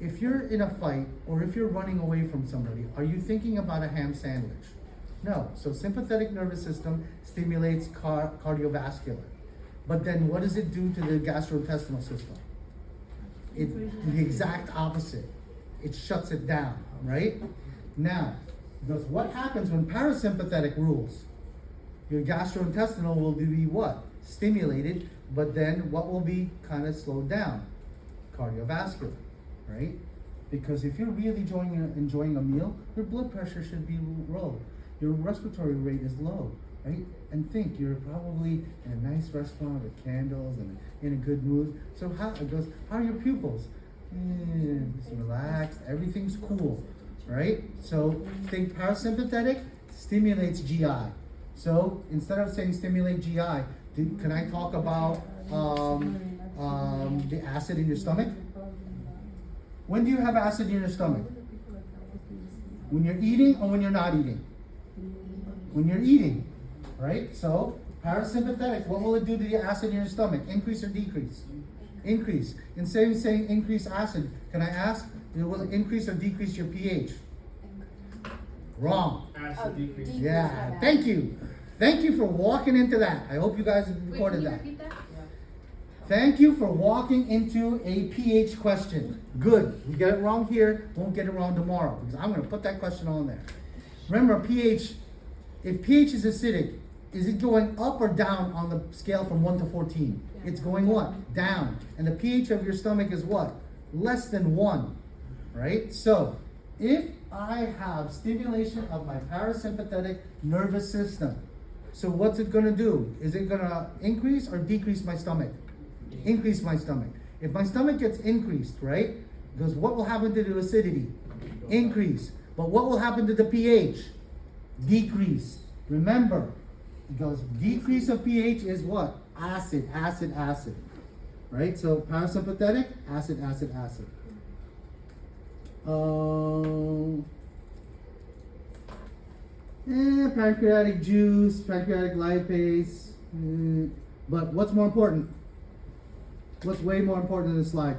If you're in a fight or if you're running away from somebody, are you thinking about a ham sandwich? No. So sympathetic nervous system stimulates cardiovascular. But then what does it do to the gastrointestinal system? The exact opposite. It shuts it down, right? Now, because what happens when parasympathetic rules? Your gastrointestinal will be what? Stimulated, but then what will be kind of slowed down? Cardiovascular, right? Because if you're really enjoying a meal, your blood pressure should be low. Your respiratory rate is low, right? And think, you're probably in a nice restaurant with candles and in a good mood. So how are your pupils? Just relaxed, everything's cool, right? So think parasympathetic stimulates GI. So instead of saying stimulate GI, can I talk about the acid in your stomach? When do you have acid in your stomach? When you're eating or when you're not eating? When you're eating, right? So parasympathetic, what will it do to the acid in your stomach? Increase or decrease? Increase. Instead of saying increase acid, can I ask, will it increase or decrease your pH? Wrong. Acid decrease. Yeah, thank you. Thank you for walking into that. I hope you guys recorded that. Repeat that? Thank you for walking into a pH question. Good. We get it wrong here, won't get it wrong tomorrow, because I'm going to put that question on there. Remember, pH, if pH is acidic, is it going up or down on the scale from 1 to 14? It's going what? Down. And the pH of your stomach is what? Less than 1, right? So, if I have stimulation of my parasympathetic nervous system, so what's it going to do? Is it going to increase or decrease my stomach? Increase my stomach. If my stomach gets increased, right? Because what will happen to the acidity? Increase. But what will happen to the pH? Decrease. Remember, because decrease of pH is what? Acid, acid, acid. Right? So parasympathetic, acid, acid, acid. Pancreatic juice, pancreatic lipase. But what's more important? What's way more important in this slide?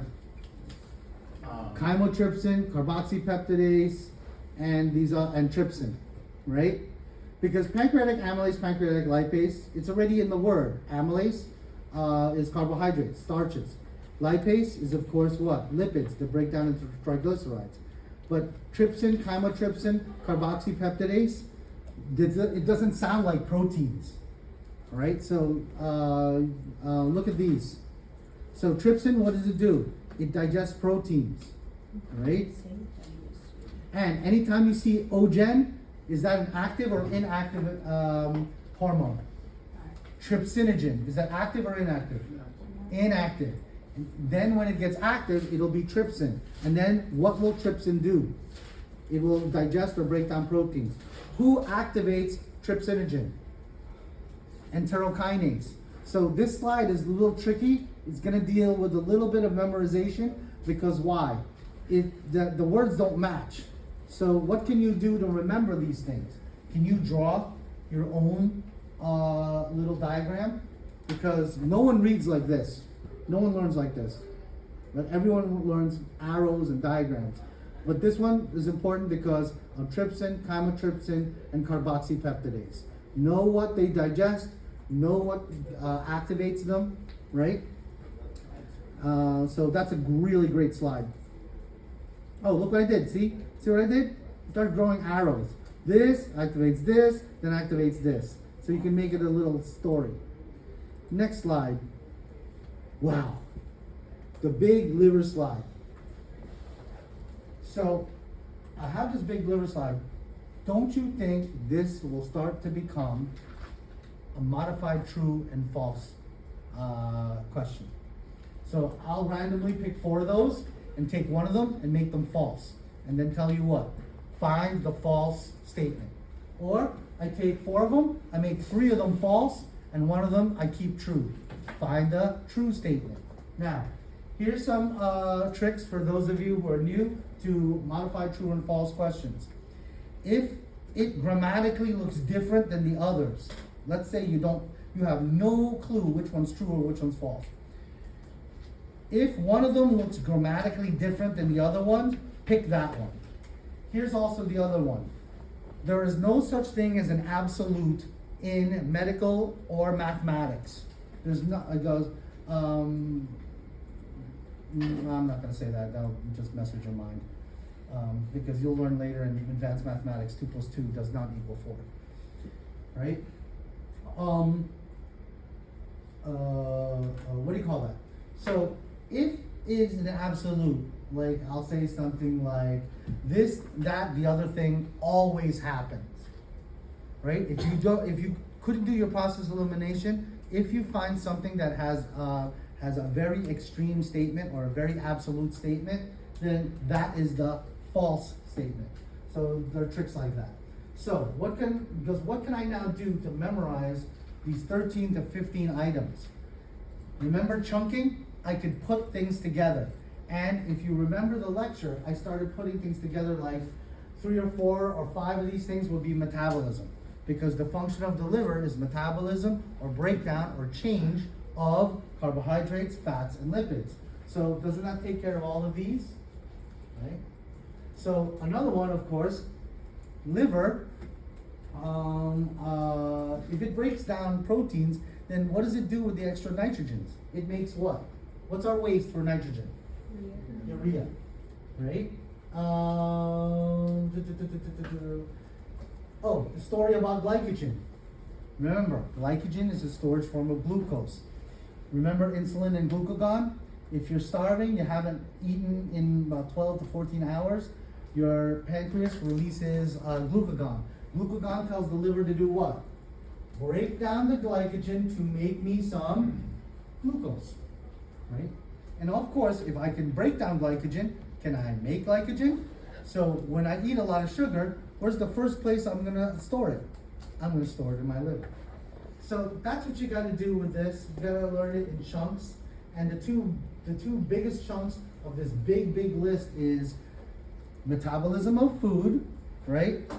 Chymotrypsin, carboxypeptidase, and trypsin, right? Because pancreatic amylase, pancreatic lipase, it's already in the word. Amylase is carbohydrates, starches. Lipase is, of course, what? Lipids that break down into triglycerides. But trypsin, chymotrypsin, carboxypeptidase, it doesn't sound like proteins. All right, so look at these. So trypsin, what does it do? It digests proteins, right? And anytime you see ogen, is that an active or inactive hormone? Trypsinogen, is that active or inactive? Inactive. And then when it gets active, it'll be trypsin. And then what will trypsin do? It will digest or break down proteins. Who activates trypsinogen? Enterokinase. So this slide is a little tricky. It's going to deal with a little bit of memorization because why? The words don't match. So what can you do to remember these things? Can you draw your own little diagram? Because no one reads like this. No one learns like this. But everyone learns arrows and diagrams. But this one is important because of trypsin, chymotrypsin, and carboxypeptidase. Know what they digest, know what activates them, right? So that's a really great slide. Oh, look what I did. See what I did? Start drawing arrows. This activates this, then activates this. So you can make it a little story. Next slide. Wow. The big liver slide. So I have this big liver slide. Don't you think this will start to become a modified true and false question? So I'll randomly pick 4 of those and take one of them and make them false. And then tell you what? Find the false statement. Or I take 4 of them, I make 3 of them false, and 1 of them I keep true. Find the true statement. Now, here's some tricks for those of you who are new to modify true and false questions. If it grammatically looks different than the others, let's say you have no clue which one's true or which one's false. If one of them looks grammatically different than the other one, pick that one. Here's also the other one. There is no such thing as an absolute in medical or mathematics. There's not, it goes, I'm not gonna say that, that'll just mess with your mind. Because you'll learn later in advanced mathematics, 2 plus 2 does not equal 4, right? What do you call that? So if it's an absolute, like I'll say something like this, that, the other thing always happens, right? If you couldn't do your process elimination, if you find something that has a very extreme statement or a very absolute statement, then that is the false statement. So there are tricks like that. So what can I now do to memorize these 13 to 15 items? Remember chunking? I could put things together. And if you remember the lecture, I started putting things together like 3 or 4 or 5 of these things will be metabolism. Because the function of the liver is metabolism or breakdown or change of carbohydrates, fats, and lipids. So doesn't that take care of all of these? Right? So another one, of course, liver, if it breaks down proteins, then what does it do with the extra nitrogens? It makes what? What's our waste for nitrogen? Urea, right? Oh, the story about glycogen. Remember, glycogen is a storage form of glucose. Remember insulin and glucagon? If you're starving, you haven't eaten in about 12 to 14 hours, your pancreas releases glucagon. Glucagon tells the liver to do what? Break down the glycogen to make me some glucose, right? And of course, if I can break down glycogen, can I make glycogen? So when I eat a lot of sugar, where's the first place I'm gonna store it? I'm gonna store it in my liver. So that's what you gotta do with this. You gotta learn it in chunks. And the two biggest chunks of this big list is metabolism of food, right?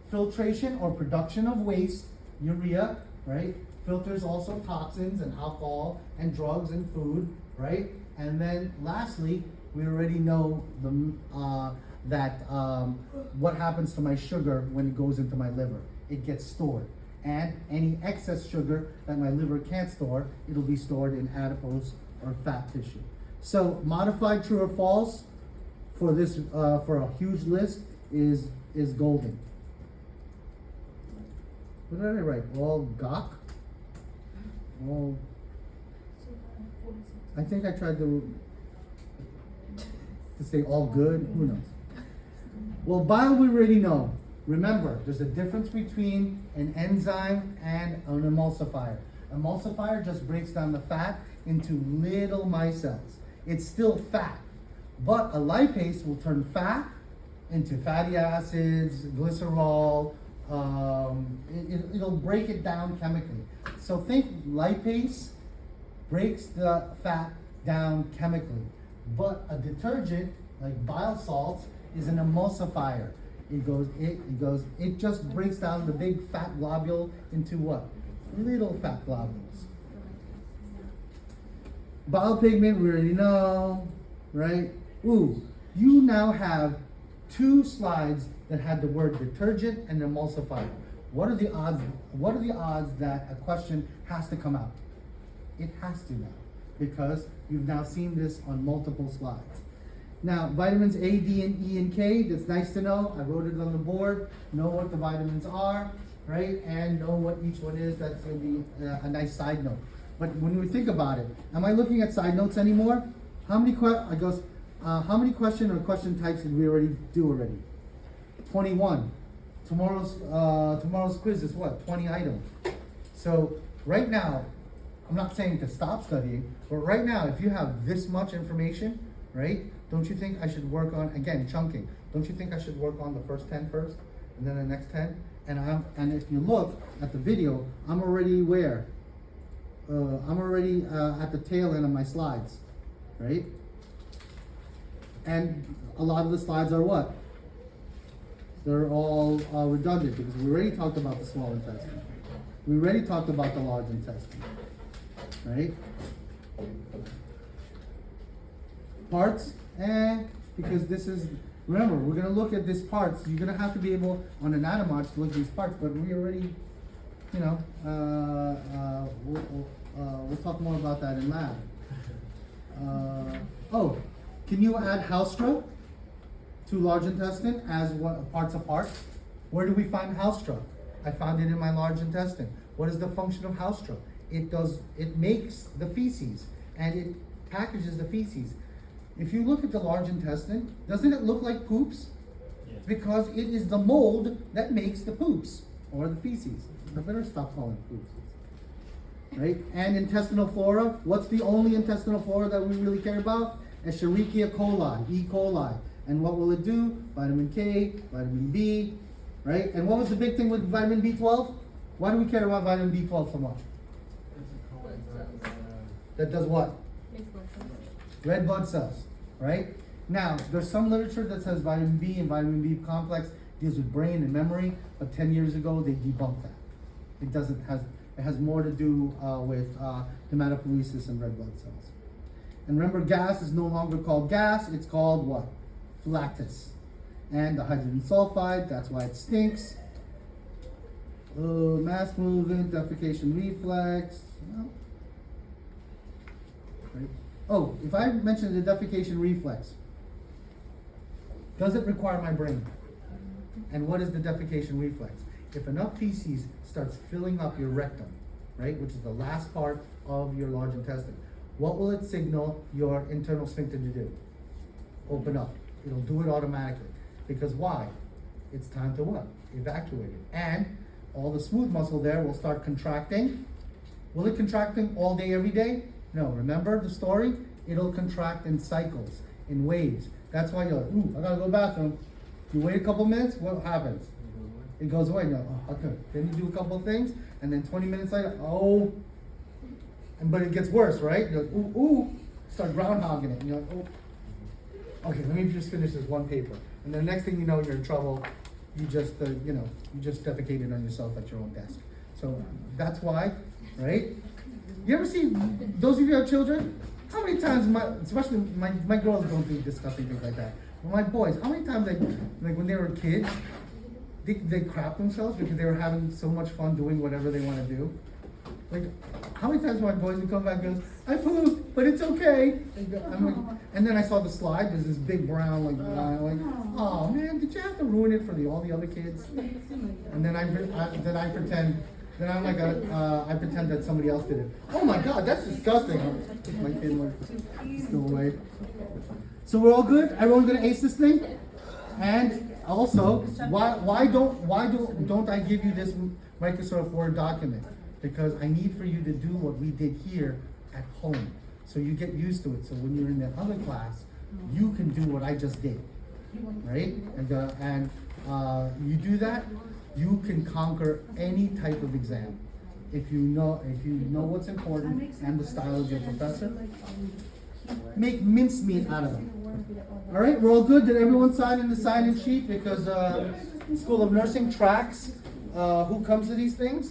Filtration or production of waste, urea, right? Filters also toxins and alcohol and drugs and food, right? And then lastly, we already know what happens to my sugar when it goes into my liver. It gets stored. And any excess sugar that my liver can't store, it'll be stored in adipose or fat tissue. So modified true or false for this for a huge list is golden. What did I write? All gawk? All. I think I tried to say all good. Who knows? Well, bile we already know. Remember, there's a difference between an enzyme and an emulsifier. Emulsifier just breaks down the fat into little micelles. It's still fat, but a lipase will turn fat into fatty acids, glycerol. It'll break it down chemically. So think lipase breaks the fat down chemically, but a detergent like bile salts is an emulsifier. It just breaks down the big fat globule into what? Little fat globules. Bile pigment, we already know, right? Ooh, you now have 2 slides that had the word detergent and emulsifier. What are the odds? What are the odds that a question has to come out? It has to now, because you've now seen this on multiple slides. Now, vitamins A, D, and E, and K, that's nice to know. I wrote it on the board. Know what the vitamins are, right? And know what each one is. That's going to be a nice side note. But when we think about it, am I looking at side notes anymore? How many question or question types did we already do already? 21. Tomorrow's quiz is what? 20 items. So right now, I'm not saying to stop studying, but right now, if you have this much information, right? Don't you think I should work on, again, chunking. Don't you think I should work on the first 10 first, and then the next 10? And if you look at the video, I'm already where? I'm already at the tail end of my slides, right? And a lot of the slides are what? They're all redundant because we already talked about the small intestine. We already talked about the large intestine, right? Parts, because this is, remember, we're gonna look at these parts. You're gonna have to be able, on anatomage, to look at these parts, but we already, you know, we'll talk more about that in lab. Oh, can you add haustra to large intestine as what, parts of parts? Where do we find haustra? I found it in my large intestine. What is the function of haustra? It makes the feces and it packages the feces. If you look at the large intestine, doesn't it look like poops? Yes. Because it is the mold that makes the poops or the feces. I better stop calling it poops. Right? And intestinal flora, what's the only intestinal flora that we really care about? Escherichia coli, E. coli. And what will it do? Vitamin K, vitamin B, right? And what was the big thing with vitamin B12? Why do we care about vitamin B12 so much? That does what? Makes more sense. Red blood cells, right? Now, there's some literature that says vitamin B and vitamin B complex deals with brain and memory, but 10 years ago they debunked that. It has more to do with hematopoiesis and red blood cells. And remember, gas is no longer called gas, it's called what? Lactus. And the hydrogen sulfide, that's why it stinks. Mass movement, defecation reflex. No. Right. Oh, if I mention the defecation reflex, does it require my brain? And what is the defecation reflex? If enough feces starts filling up your rectum, right, which is the last part of your large intestine, what will it signal your internal sphincter to do? Open up. It'll do it automatically. Because why? It's time to what? Evacuate it. And all the smooth muscle there will start contracting. Will it contracting all day, every day? No. Remember the story? It'll contract in cycles, in waves. That's why you're like, ooh, I gotta go to the bathroom. You wait a couple minutes, what happens? It goes away. No, oh, okay. Then you do a couple of things, and then 20 minutes later, oh, but it gets worse, right? You're like, ooh, ooh, start groundhogging it. And you're like, oh, okay, let me just finish this one paper. And the next thing you know, you're in trouble. You just, you just defecated on yourself at your own desk. So that's why, right? You ever see, those of you who have children, how many times, especially my girls don't do disgusting things like that. But my boys, how many times, like when they were kids, they crap themselves because they were having so much fun doing whatever they want to do. Like, how many times my boys would come back and goes, I pooped, but it's okay. And then I saw the slide, there's this big brown, oh man, did you have to ruin it for all the other kids? And then I pretend, I pretend that somebody else did it. Oh my God, that's disgusting. My kid went still away. So we're all good? Everyone gonna ace this thing? And also, why don't I give you this Microsoft Word document? Because I need for you to do what we did here at home. So you get used to it. So when you're in that other class, you can do what I just did, right? And you do that, you can conquer any type of exam. If you know what's important and the style of your professor, make mincemeat out of them. All right, we're all good. Did everyone sign in the sign-in sheet? Because School of Nursing tracks who comes to these things.